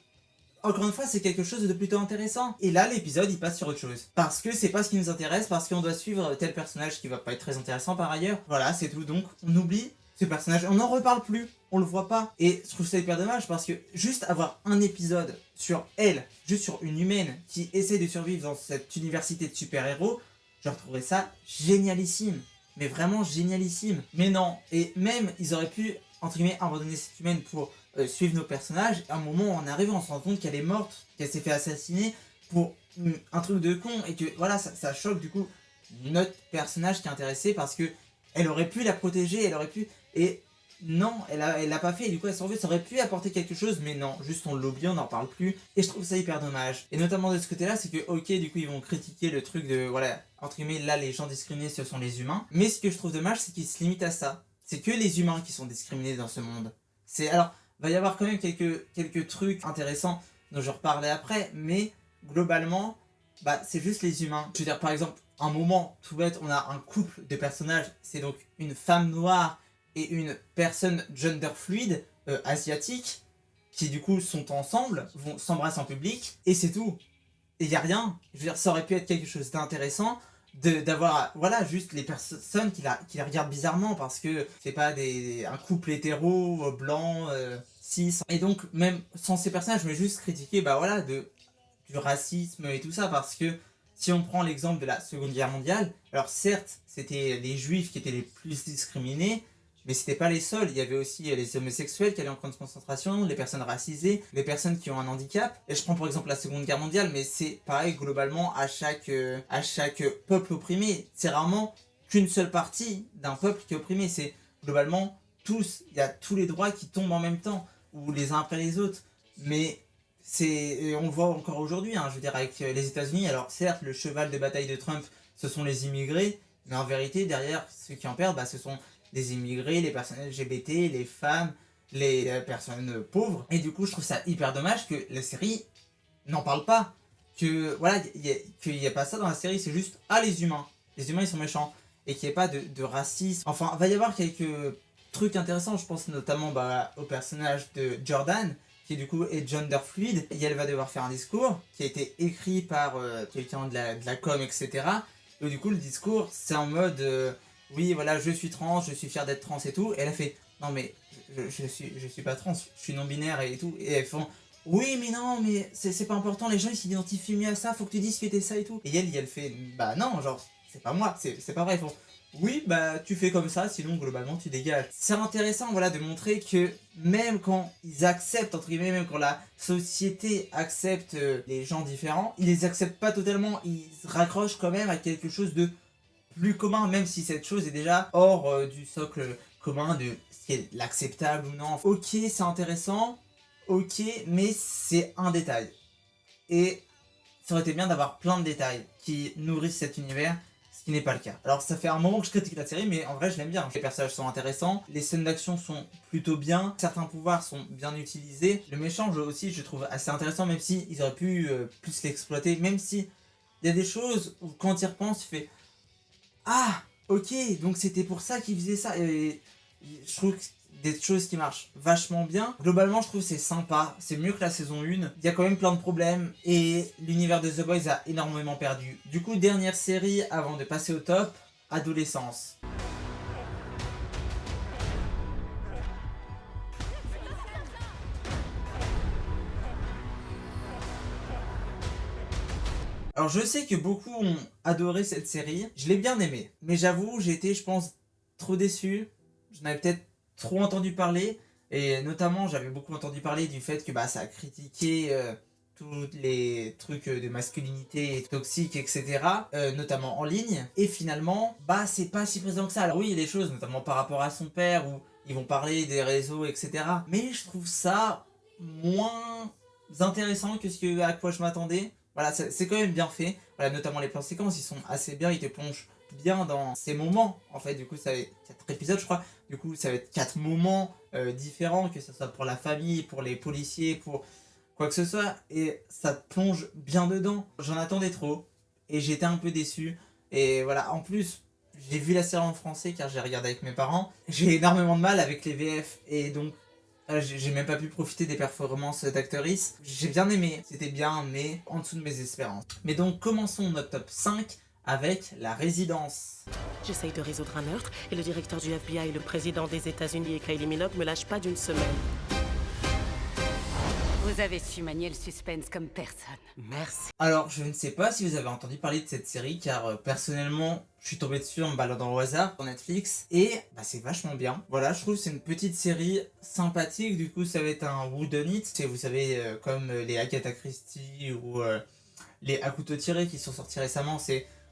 encore une fois, c'est quelque chose de plutôt intéressant. Et là, l'épisode, il passe sur autre chose. Parce que c'est pas ce qui nous intéresse, parce qu'on doit suivre tel personnage qui va pas être très intéressant par ailleurs. Voilà, c'est tout. Donc, on oublie ce personnage, on n'en reparle plus, on le voit pas. Et je trouve ça hyper dommage, parce que juste avoir un épisode sur elle, juste sur une humaine qui essaie de survivre dans cette université de super-héros, je retrouverais ça génialissime. Mais vraiment génialissime. Mais non, et même, ils auraient pu, entre guillemets, abandonner cette humaine pour suivre nos personnages. À un moment où on arrive, on se rend compte qu'elle est morte, qu'elle s'est fait assassiner pour un truc de con, et que voilà, ça choque du coup notre personnage qui est intéressé, parce que elle aurait pu la protéger, elle aurait pu, et non, elle l'a pas fait, et du coup elle s'en veut, ça aurait pu apporter quelque chose, mais non, juste on l'oublie, on n'en parle plus, et je trouve ça hyper dommage. Et notamment de ce côté-là, c'est que ok, du coup ils vont critiquer le truc de, voilà, entre guillemets, là les gens discriminés ce sont les humains, mais ce que je trouve dommage, c'est qu'ils se limitent à ça. C'est que les humains qui sont discriminés dans ce monde. Alors, va y avoir quand même quelques trucs intéressants dont je reparlerai après, mais globalement, c'est juste les humains. Je veux dire, par exemple, un moment tout bête, on a un couple de personnages, c'est donc une femme noire et une personne gender fluide, asiatique, qui du coup sont ensemble, vont s'embrasser en public, et c'est tout. Et y a rien. Je veux dire, ça aurait pu être quelque chose d'intéressant, d'avoir, voilà, juste les personnes qui la regardent bizarrement, parce que c'est pas un couple hétéro, blanc, cis. Et donc, même sans ces personnages, je vais juste critiquer, du racisme et tout ça, parce que si on prend l'exemple de la Seconde Guerre mondiale, alors certes, c'était les juifs qui étaient les plus discriminés, mais c'était pas les seuls. Il y avait aussi les homosexuels qui allaient en camp de concentration, les personnes racisées, les personnes qui ont un handicap. Et je prends pour exemple la Seconde Guerre mondiale, mais c'est pareil globalement à chaque peuple opprimé. C'est rarement qu'une seule partie d'un peuple qui est opprimé. C'est globalement tous, il y a tous les droits qui tombent en même temps, ou les uns après les autres. Mais et on le voit encore aujourd'hui, hein, je veux dire, avec les États-Unis. Alors certes, le cheval de bataille de Trump, ce sont les immigrés, mais en vérité, derrière, ceux qui en perdent, ce sont les immigrés, les personnes LGBT, les femmes, les personnes pauvres. Et du coup, je trouve ça hyper dommage que la série n'en parle pas. Que voilà, qu'il n'y a pas ça dans la série, c'est juste les humains ils sont méchants. Et qu'il n'y ait pas de racisme. Enfin, il va y avoir quelques trucs intéressants, je pense notamment au personnage de Jordan, qui du coup est gender fluide, et elle va devoir faire un discours qui a été écrit par quelqu'un de la com, etc. Et du coup, le discours, c'est en mode oui, voilà, je suis trans, je suis fier d'être trans et tout. Et elle a fait non, mais je suis pas trans, je suis non-binaire et tout. Et elles font oui, mais non, mais c'est pas important, les gens ils s'identifient mieux à ça, faut que tu dises que t'es ça et tout. Et elle fait bah non, genre, c'est pas moi, c'est pas vrai. Ils font oui, tu fais comme ça, sinon globalement tu dégages. C'est intéressant, voilà, de montrer que même quand ils acceptent, entre guillemets, même quand la société accepte les gens différents, ils les acceptent pas totalement, ils se raccrochent quand même à quelque chose de plus commun, même si cette chose est déjà hors du socle commun de ce qui est l'acceptable ou non. Ok, c'est intéressant, ok, mais c'est un détail. Et ça aurait été bien d'avoir plein de détails qui nourrissent cet univers, ce qui n'est pas le cas. Alors ça fait un moment que je critique la série, mais en vrai je l'aime bien. Les personnages sont intéressants, les scènes d'action sont plutôt bien, certains pouvoirs sont bien utilisés. Le méchant aussi je trouve assez intéressant, même si ils auraient pu plus l'exploiter, même si il y a des choses où quand il repense, tu fais ah ok, donc c'était pour ça qu'il faisait ça. Et je trouve que des choses qui marchent vachement bien. Globalement, je trouve que c'est sympa, c'est mieux que la saison 1. Il y a quand même plein de problèmes et l'univers de The Boys a énormément perdu. Du coup, dernière série avant de passer au top, Adolescence. Alors je sais que beaucoup ont adoré cette série, je l'ai bien aimée, mais j'avoue, j'ai été, je pense, trop déçu. J'en avais peut-être trop entendu parler, et notamment j'avais beaucoup entendu parler du fait que ça a critiqué tous les trucs de masculinité toxique, etc., notamment en ligne, et finalement c'est pas si présent que ça. Alors oui, il y a des choses, notamment par rapport à son père, où ils vont parler des réseaux, etc., mais je trouve ça moins intéressant que à quoi je m'attendais. Voilà, c'est quand même bien fait, voilà, notamment les plans séquences, ils sont assez bien, ils te plongent bien dans ces moments. En fait, du coup, ça va être 4 épisodes, je crois. Du coup, ça va être 4 moments différents, que ce soit pour la famille, pour les policiers, pour quoi que ce soit. Et ça te plonge bien dedans. J'en attendais trop. Et j'étais un peu déçu. Et voilà, en plus, j'ai vu la série en français car j'ai regardé avec mes parents. J'ai énormément de mal avec les VF. Et donc, j'ai même pas pu profiter des performances d'actrices. J'ai bien aimé, c'était bien, mais en dessous de mes espérances. Mais donc, commençons notre top 5 avec La Résidence. J'essaye de résoudre un meurtre et le directeur du FBI, le président des États-Unis et Kylie Minogue me lâchent pas d'une semaine. Vous avez su manier le suspense comme personne. Merci. Alors, je ne sais pas si vous avez entendu parler de cette série, car personnellement, je suis tombé dessus en me baladant au hasard sur Netflix, et c'est vachement bien. Voilà, je trouve que c'est une petite série sympathique, du coup ça va être un whodunit, vous savez, comme les Agatha Christie ou les À couteau tiré qui sont sortis récemment,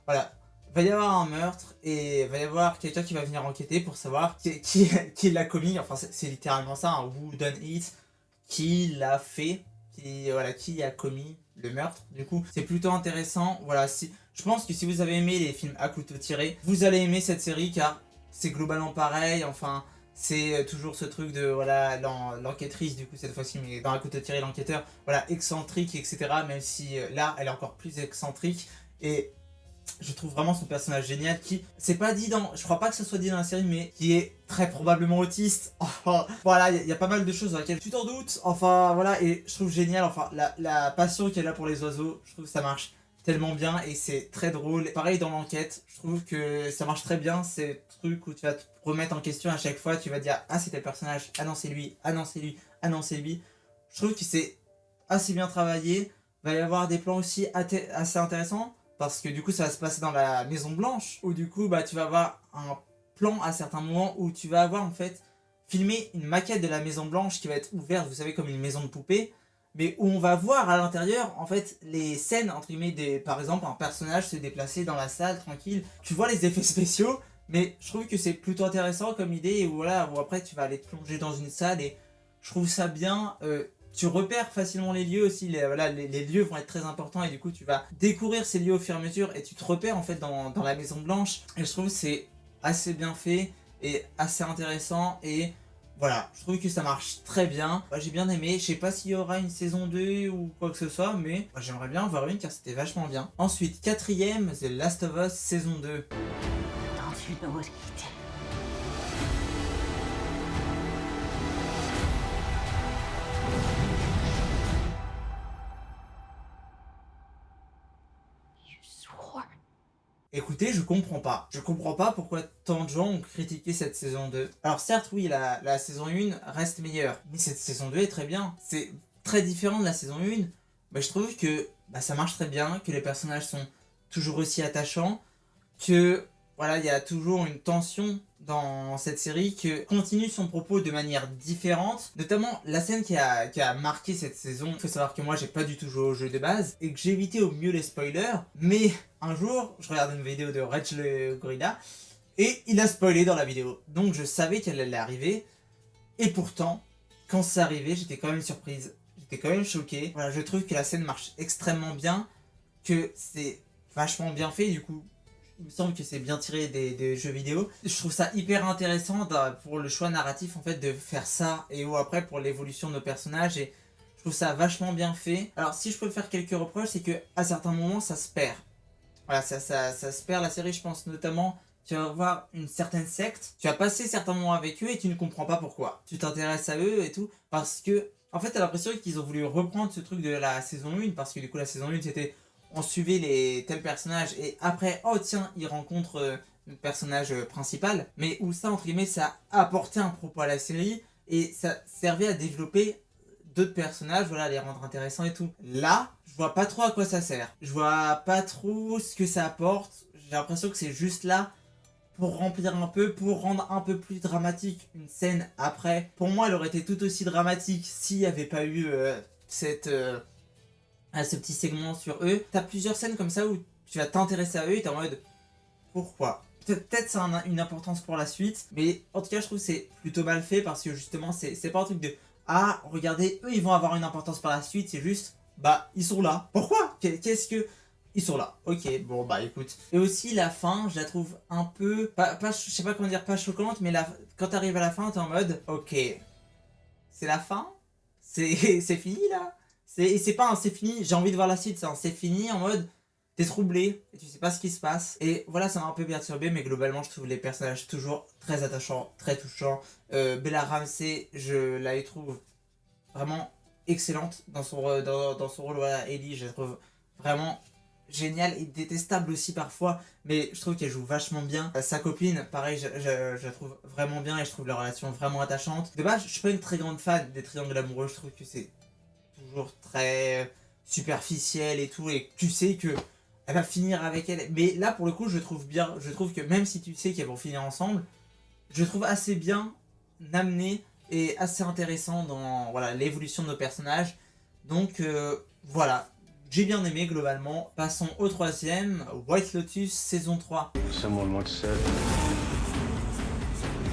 voilà, va y avoir un meurtre, et va y avoir quelqu'un qui va venir enquêter pour savoir qui l'a commis, enfin c'est littéralement ça, un whodunit, qui l'a fait, qui a commis le meurtre. Du coup, c'est plutôt intéressant. Voilà, je pense que si vous avez aimé les films à couteau tiré, vous allez aimer cette série car c'est globalement pareil. Enfin, c'est toujours ce truc de l'enquêtrice, du coup, cette fois-ci, mais dans à couteau tiré, l'enquêteur, voilà, excentrique, etc. Même si là, elle est encore plus excentrique. Et je trouve vraiment son personnage génial qui, c'est pas dit je crois pas que ce soit dit dans la série, mais qui est très probablement autiste. Enfin, voilà, il y a pas mal de choses dans lesquelles tu t'en doutes. Enfin, voilà, et je trouve génial, enfin, la passion qu'elle a pour les oiseaux, je trouve que ça marche tellement bien et c'est très drôle. Pareil dans l'enquête, je trouve que ça marche très bien, ces trucs où tu vas te remettre en question à chaque fois, tu vas dire, ah c'est tel personnage, ah non c'est lui, ah non c'est lui, ah non c'est lui. Je trouve que c'est assez bien travaillé. Il va y avoir des plans aussi assez intéressants. Parce que du coup ça va se passer dans la Maison Blanche, où du coup tu vas avoir un plan à certains moments où tu vas avoir en fait filmé une maquette de la Maison Blanche qui va être ouverte, vous savez, comme une maison de poupée, mais où on va voir à l'intérieur en fait les scènes entre guillemets par exemple un personnage se déplacer dans la salle tranquille. Tu vois les effets spéciaux, mais je trouve que c'est plutôt intéressant comme idée, où après tu vas aller te plonger dans une salle et je trouve ça bien. tu repères facilement les lieux aussi, les lieux vont être très importants et du coup tu vas découvrir ces lieux au fur et à mesure et tu te repères en fait dans la Maison Blanche. Et je trouve que c'est assez bien fait et assez intéressant et voilà, je trouve que ça marche très bien. J'ai bien aimé, je sais pas s'il y aura une saison 2 ou quoi que ce soit, mais j'aimerais bien en voir une car c'était vachement bien. Ensuite, quatrième, The Last of Us saison 2. Écoutez, je comprends pas. Je comprends pas pourquoi tant de gens ont critiqué cette saison 2. Alors certes, oui, la saison 1 reste meilleure, mais cette saison 2 est très bien. C'est très différent de la saison 1, mais je trouve que ça marche très bien, que les personnages sont toujours aussi attachants, que voilà, il y a toujours une tension dans cette série, que continue son propos de manière différente, notamment la scène qui a marqué cette saison. Il faut savoir que moi j'ai pas du tout joué au jeu de base et que j'ai évité au mieux les spoilers, mais un jour je regardais une vidéo de Reg le Gorilla et il a spoilé dans la vidéo, donc je savais qu'elle allait arriver et pourtant quand c'est arrivé j'étais quand même surprise, j'étais quand même choqué. Voilà, je trouve que la scène marche extrêmement bien, que c'est vachement bien fait, du coup il me semble que c'est bien tiré des jeux vidéo. Je trouve ça hyper intéressant pour le choix narratif en fait de faire ça et ou après pour l'évolution de nos personnages, et je trouve ça vachement bien fait. Alors si je peux faire quelques reproches, c'est que à certains moments ça se perd. Voilà, ça se perd la série, je pense notamment. Tu vas voir une certaine secte, tu vas passer certains moments avec eux et tu ne comprends pas pourquoi. Tu t'intéresses à eux et tout parce que en fait t'as l'impression qu'ils ont voulu reprendre ce truc de la saison 1, parce que du coup la saison 1 c'était on suivait les tels personnages et après oh tiens ils rencontrent le personnage principal, mais où ça entre guillemets ça apportait un propos à la série et ça servait à développer d'autres personnages, voilà, les rendre intéressants et tout. Là je vois pas trop à quoi ça sert, je vois pas trop ce que ça apporte, j'ai l'impression que c'est juste là pour remplir un peu, pour rendre un peu plus dramatique une scène après. Pour moi elle aurait été tout aussi dramatique s'il n'y avait pas eu ce petit segment sur eux. T'as plusieurs scènes comme ça où tu vas t'intéresser à eux et t'es en mode pourquoi. Peut-être ça a une importance pour la suite, mais en tout cas je trouve que c'est plutôt mal fait parce que justement c'est pas un truc de ah regardez eux ils vont avoir une importance par la suite, c'est juste ils sont là. Pourquoi? Qu'est-ce que... Ils sont là. Ok, bon écoute. Et aussi la fin, je la trouve un peu... je sais pas comment dire, pas choquante, mais quand t'arrives à la fin t'es en mode ok, c'est la fin? C'est fini là? C'est pas un c'est fini, j'ai envie de voir la suite, c'est un c'est fini en mode t'es troublé et tu sais pas ce qui se passe. Et voilà, ça m'a un peu perturbé, mais globalement je trouve les personnages toujours très attachants, très touchants. Bella Ramsey, je la trouve vraiment excellente dans son rôle, voilà, Ellie, je la trouve vraiment géniale et détestable aussi parfois, mais je trouve qu'elle joue vachement bien. Sa copine, pareil, je la trouve vraiment bien et je trouve la relation vraiment attachante. De base, je suis pas une très grande fan des triangles amoureux, je trouve que c'est toujours très superficiel et tout, et tu sais que elle va finir avec elle, mais là pour le coup je trouve bien, je trouve que même si tu sais qu'elles vont finir ensemble, je trouve assez bien amené et assez intéressant dans voilà l'évolution de nos personnages. Donc voilà, j'ai bien aimé globalement. Passons au troisième, White Lotus saison 3. Someone once said,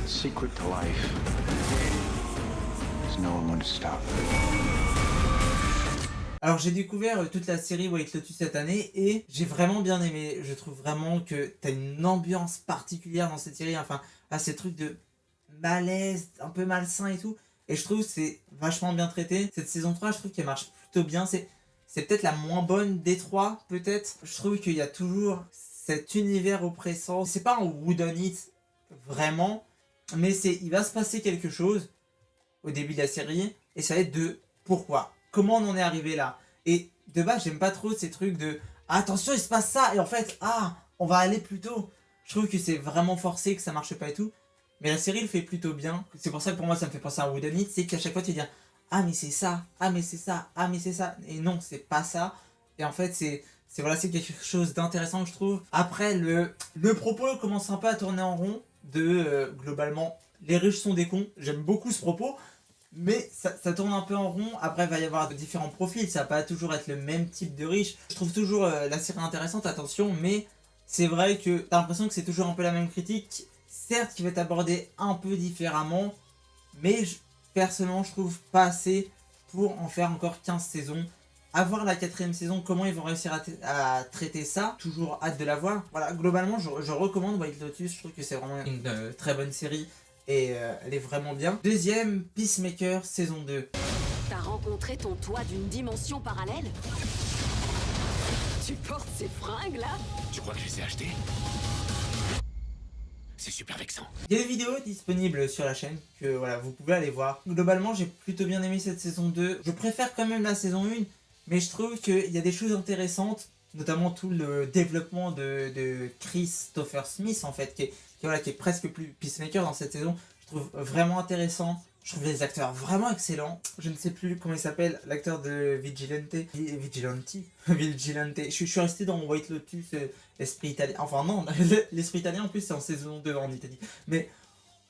the secret to life is knowing when to stop. Alors j'ai découvert toute la série White Lotus cette année et j'ai vraiment bien aimé. Je trouve vraiment que t'as une ambiance particulière dans cette série, enfin à ces trucs de malaise, un peu malsain et tout. Et je trouve que c'est vachement bien traité. Cette saison 3, je trouve qu'elle marche plutôt bien. C'est peut-être la moins bonne des trois, peut-être. Je trouve qu'il y a toujours cet univers oppressant. C'est pas un whodunit it vraiment, mais il va se passer quelque chose au début de la série et ça va être de pourquoi. Comment on en est arrivé là? Et de base, j'aime pas trop ces trucs de attention, il se passe ça, et en fait, on va aller plus tôt. Je trouve que c'est vraiment forcé, que ça marche pas et tout. Mais la série le fait plutôt bien. C'est pour ça que pour moi, ça me fait penser à un whodunit, c'est qu'à chaque fois, tu dis ah, mais c'est ça, ah, mais c'est ça, ah, mais c'est ça. Et non, c'est pas ça. Et en fait, c'est quelque chose d'intéressant que je trouve. Après, le propos commence un peu à tourner en rond globalement, les riches sont des cons. J'aime beaucoup ce propos. Mais ça tourne un peu en rond. Après il va y avoir de différents profils, ça va pas toujours être le même type de riche. Je trouve toujours la série intéressante, attention, mais c'est vrai que t'as l'impression que c'est toujours un peu la même critique. Certes qui va être abordée un peu différemment, mais personnellement je trouve pas assez pour en faire encore 15 saisons. À voir la 4ème saison, comment ils vont réussir à traiter ça. Toujours hâte de la voir. Voilà, globalement, je recommande White Lotus. Je trouve que c'est vraiment une très bonne série et elle est vraiment bien. Deuxième, Peacemaker, saison 2. T'as rencontré ton toi d'une dimension parallèle? Tu portes ces fringues là? Tu crois que je les ai achetés? C'est super vexant. Il y a des vidéos disponibles sur la chaîne que voilà, vous pouvez aller voir. Globalement, j'ai plutôt bien aimé cette saison 2. Je préfère quand même la saison 1, mais je trouve qu'il y a des choses intéressantes, notamment tout le développement de Christopher Smith, en fait, qui est presque plus Peacemaker dans cette saison. Je trouve vraiment intéressant. Je trouve les acteurs vraiment excellents. Je ne sais plus comment il s'appelle, l'acteur de Vigilante. Je suis resté dans White Lotus, l'esprit italien. Enfin non, l'esprit italien en plus c'est en saison 2 en Italie. Mais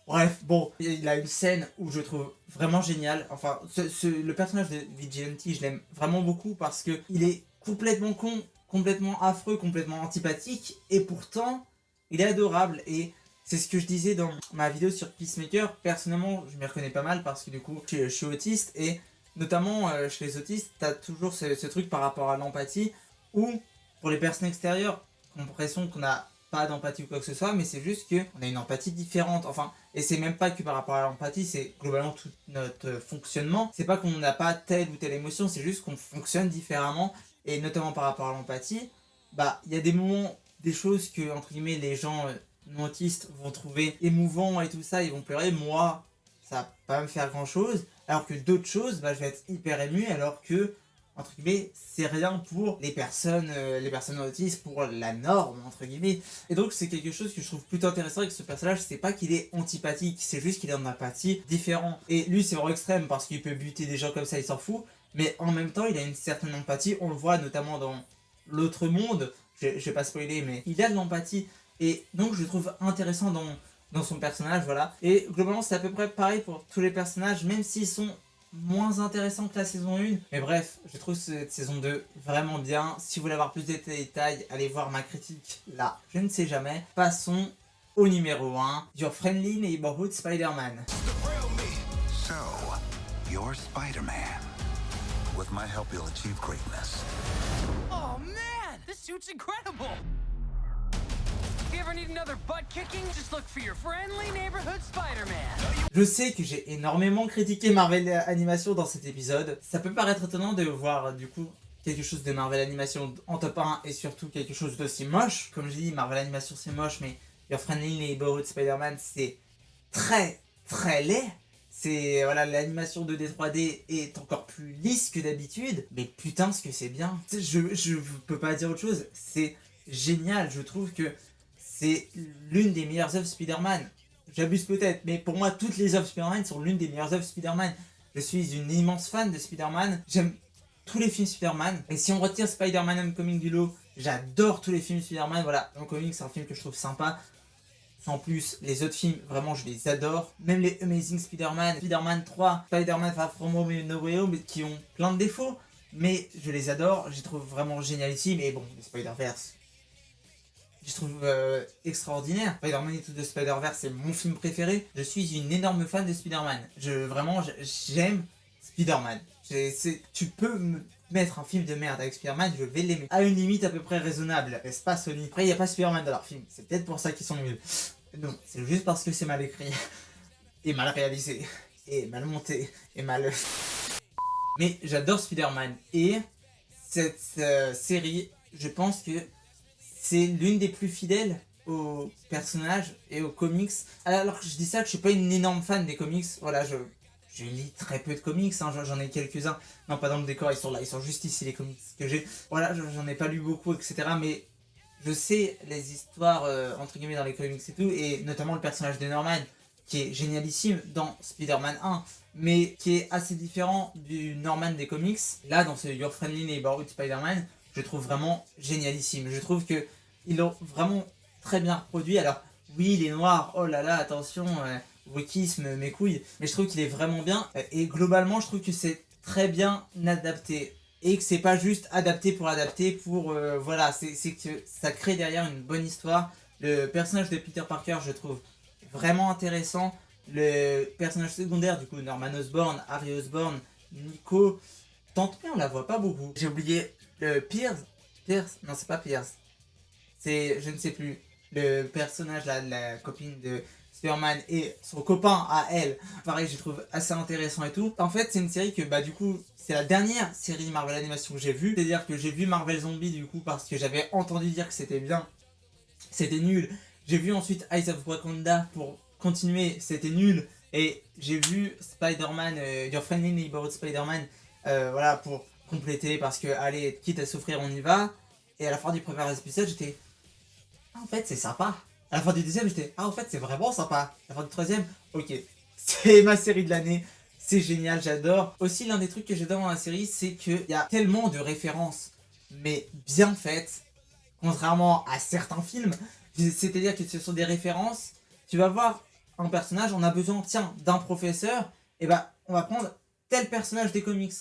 bref, bon, il a une scène où je trouve vraiment génial. Enfin, le personnage de Vigilante, je l'aime vraiment beaucoup parce que il est complètement con, complètement affreux, complètement antipathique. Et pourtant, il est adorable. Et c'est ce que je disais dans ma vidéo sur Peacemaker. Personnellement, je m'y reconnais pas mal parce que du coup, je suis autiste. Et notamment, chez les autistes, t'as toujours ce truc par rapport à l'empathie où, pour les personnes extérieures, on a l'impression qu'on n'a pas d'empathie ou quoi que ce soit, mais c'est juste qu'on a une empathie différente. Enfin, et c'est même pas que par rapport à l'empathie, c'est globalement tout notre fonctionnement. C'est pas qu'on n'a pas telle ou telle émotion, c'est juste qu'on fonctionne différemment. Et notamment par rapport à l'empathie, bah, il y a des moments, des choses que, entre guillemets, les gens non autistes vont trouver émouvants et tout ça, ils vont pleurer. Moi, ça va pas me faire grand chose, alors que d'autres choses, bah, je vais être hyper ému, alors que, entre guillemets, c'est rien pour les personnes autistes, pour la norme, entre guillemets. Et donc c'est quelque chose que je trouve plutôt intéressant avec ce personnage, c'est pas qu'il est antipathique, c'est juste qu'il est en empathie différent. Et lui c'est vraiment extrême parce qu'il peut buter des gens comme ça, il s'en fout, mais en même temps il a une certaine empathie, on le voit notamment dans l'autre monde, je vais pas spoiler, mais il a de l'empathie. Et donc je le trouve intéressant dans son personnage, voilà. Et globalement c'est à peu près pareil pour tous les personnages, même s'ils sont moins intéressants que la saison 1. Mais bref, je trouve cette saison 2 vraiment bien. Si vous voulez avoir plus de détails, allez voir ma critique là, je ne sais jamais. Passons au numéro 1, Your Friendly Neighborhood Spider-Man. So, you're Spider-Man. With my help, you'll achieve greatness. Oh man, this suit's incredible! If you ever need another butt kicking, just look for your friendly neighborhood Spider-Man. Je sais que j'ai énormément critiqué Marvel Animation dans cet épisode. Ça peut paraître étonnant de voir du coup quelque chose de Marvel Animation en top 1 et surtout quelque chose d'aussi moche. Comme je dis, Marvel Animation c'est moche, mais Your Friendly Neighborhood Spider-Man c'est très très laid. C'est voilà, l'animation 2D 3D est encore plus lisse que d'habitude, mais putain ce que c'est bien. Je peux pas dire autre chose, c'est génial, je trouve que c'est l'une des meilleures œuvres Spider-Man. J'abuse peut-être, mais pour moi, toutes les œuvres Spider-Man sont l'une des meilleures œuvres Spider-Man. Je suis une immense fan de Spider-Man. J'aime tous les films Spider-Man. Et si on retire Spider-Man Homecoming du lot, j'adore tous les films Spider-Man. Voilà, Homecoming, c'est un film que je trouve sympa. En plus, les autres films, vraiment, je les adore. Même les Amazing Spider-Man, Spider-Man 3, Spider-Man Far From Home No Way Home, qui ont plein de défauts. Mais je les adore, je les trouve vraiment génialissimes. Et bon, les Spider-Verse, je trouve extraordinaire. Spider-Man Into the Spider-Verse, c'est mon film préféré. Je suis une énorme fan de Spider-Man. Vraiment, j'aime Spider-Man. Tu peux me mettre un film de merde avec Spider-Man, je vais l'aimer. À une limite à peu près raisonnable, n'est-ce pas Sony? Après, il n'y a pas Spider-Man dans leur film. C'est peut-être pour ça qu'ils sont nuls. Non, c'est juste parce que c'est mal écrit. Et mal réalisé. Et mal monté. Et mal... Mais j'adore Spider-Man. Et cette série, je pense que c'est l'une des plus fidèles aux personnages et aux comics. Alors que je dis ça, que je suis pas une énorme fan des comics. Voilà, je lis très peu de comics, hein, j'en ai quelques-uns. Non, pas dans le décor, ils sont là, ils sont juste ici les comics que j'ai. Voilà, j'en ai pas lu beaucoup, etc. Mais je sais les histoires, entre guillemets, dans les comics et tout. Et notamment le personnage de Norman, qui est génialissime dans Spider-Man 1. Mais qui est assez différent du Norman des comics. Là, dans ce Your Friendly Neighborhood Spider-Man, je trouve vraiment génialissime. Je trouve que ils l'ont vraiment très bien reproduit. Alors, oui, il est noir, oh là là, attention, wokisme, mes couilles. Mais je trouve qu'il est vraiment bien. Et globalement, je trouve que c'est très bien adapté. Et que c'est pas juste adapté, pour voilà, c'est que ça crée derrière une bonne histoire. Le personnage de Peter Parker, je trouve vraiment intéressant. Le personnage secondaire, du coup, Norman Osborn, Harry Osborn, Nico tente bien, on la voit pas beaucoup. J'ai oublié Pierce, non c'est pas Pierce, c'est, je ne sais plus, le personnage là, la copine de Spider-Man et son copain à elle. Pareil, je trouve assez intéressant et tout. En fait, c'est une série que, bah du coup, c'est la dernière série Marvel Animation que j'ai vue. C'est-à-dire que j'ai vu Marvel Zombie du coup parce que j'avais entendu dire que c'était bien. C'était nul. J'ai vu ensuite Eyes of Wakanda pour continuer, c'était nul. Et j'ai vu Spider-Man, Your Friendly Neighborhood Spider-Man, voilà, pour compléter parce que, allez, quitte à souffrir, on y va. Et à la fin du premier épisode, j'étais... Ah, en fait, c'est sympa. À la fin du deuxième, j'étais... Ah, en fait, c'est vraiment sympa. À la fin du troisième, ok. C'est ma série de l'année. C'est génial, j'adore. Aussi, l'un des trucs que j'adore dans la série, c'est qu'il y a tellement de références, mais bien faites, contrairement à certains films. C'est-à-dire que ce sont des références. Tu vas voir un personnage, on a besoin, tiens, d'un professeur. Et bah, on va prendre tel personnage des comics.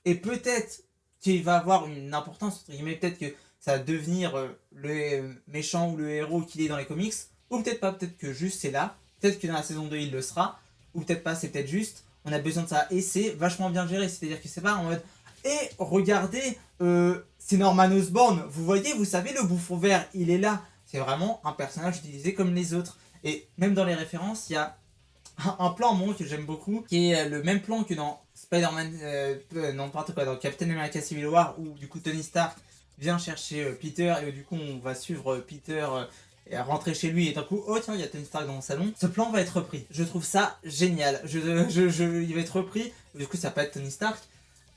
Et peut-être qu'il va avoir une importance, entre guillemets, peut-être que ça va devenir le méchant ou le héros qu'il est dans les comics, ou peut-être pas, peut-être que juste c'est là, peut-être que dans la saison 2 il le sera, ou peut-être pas, c'est peut-être juste, on a besoin de ça, et c'est vachement bien géré, c'est-à-dire que c'est pas en mode, et regardez, c'est Norman Osborn, vous voyez, vous savez, le bouffon vert, il est là, c'est vraiment un personnage utilisé comme les autres, et même dans les références, il y a un plan, moi, que j'aime beaucoup, qui est le même plan que dans Spider-Man, non, n'importe quoi, dans Captain America Civil War, où du coup Tony Stark vient chercher Peter et du coup on va suivre Peter et rentrer chez lui et d'un coup, oh tiens, il y a Tony Stark dans le salon. Ce plan va être repris. Je trouve ça génial. Il va être repris, du coup ça peut être Tony Stark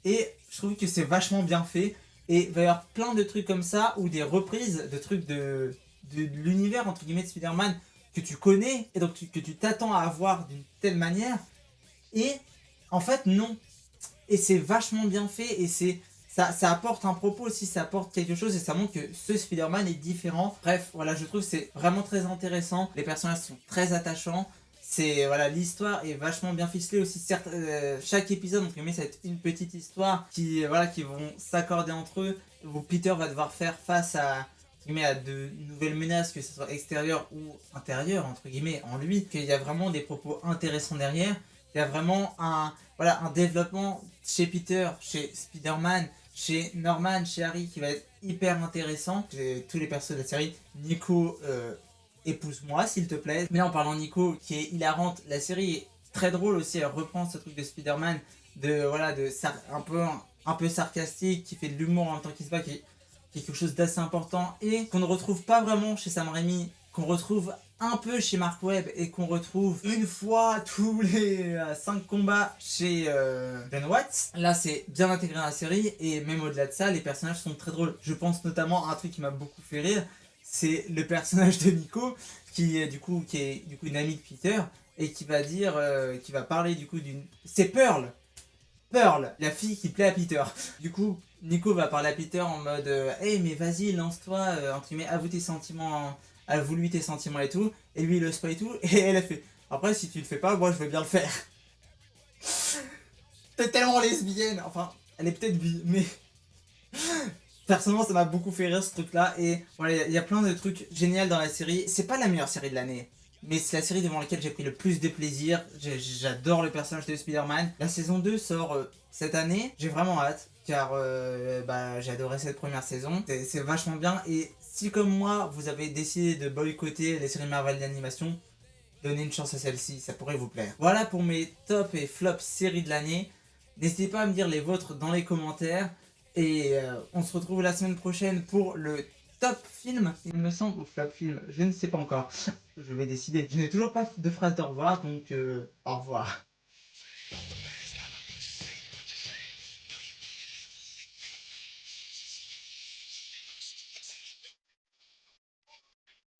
et je trouve que c'est vachement bien fait et il va y avoir plein de trucs comme ça ou des reprises de trucs de l'univers entre guillemets de Spider-Man que tu connais et donc que tu t'attends à avoir d'une telle manière et en fait non. Et c'est vachement bien fait et c'est... Ça apporte un propos aussi, ça apporte quelque chose et ça montre que ce Spider-Man est différent. Bref, voilà, je trouve que c'est vraiment très intéressant. Les personnages sont très attachants. C'est, voilà, l'histoire est vachement bien ficelée aussi. Certes, chaque épisode, donc, mais ça va être une petite histoire qui, voilà, qui vont s'accorder entre eux. Où Peter va devoir faire face à de nouvelles menaces, que ce soit extérieures ou intérieures, entre guillemets, en lui. Qu'il y a vraiment des propos intéressants derrière. Il y a vraiment un développement chez Peter, chez Spider-Man, chez Norman, chez Harry qui va être hyper intéressant. J'ai tous les persos de la série. Nico, épouse-moi s'il te plaît. Mais là en parlant de Nico qui est hilarante, la série est très drôle aussi, elle reprend ce truc de Spider-Man, un peu sarcastique, qui fait de l'humour en même temps qu'il se bat, qui est quelque chose d'assez important et qu'on ne retrouve pas vraiment chez Sam Raimi, qu'on retrouve un peu chez Mark Webb et qu'on retrouve une fois tous les 5 combats chez John Watts. Là c'est bien intégré dans la série et même au-delà de ça les personnages sont très drôles. Je pense notamment à un truc qui m'a beaucoup fait rire, c'est le personnage de Nico qui est du coup une amie de Peter et qui va parler du coup d'une... C'est Pearl, la fille qui plaît à Peter. Du coup Nico va parler à Peter en mode hey mais vas-y lance-toi, entre guillemets, avoue tes sentiments, avoue-lui tes sentiments et tout, et lui il ose pas et tout, et elle a fait après si tu le fais pas, moi je veux bien le faire. T'es tellement lesbienne, enfin elle est peut-être bi, mais personnellement ça m'a beaucoup fait rire ce truc là, et voilà, il y a plein de trucs géniaux dans la série. C'est pas la meilleure série de l'année, mais c'est la série devant laquelle j'ai pris le plus de plaisir. J'adore le personnage de Spider-Man. La saison 2 sort cette année, j'ai vraiment hâte. Car j'ai adoré cette première saison, c'est vachement bien. Et si comme moi vous avez décidé de boycotter les séries Marvel d'animation, donnez une chance à celle-ci, ça pourrait vous plaire. Voilà pour mes top et flop séries de l'année. N'hésitez pas à me dire les vôtres dans les commentaires. Et on se retrouve la semaine prochaine pour le top film, il me semble, ou flop film, je ne sais pas encore. Je vais décider. Je n'ai toujours pas de phrase de revoir, donc au revoir.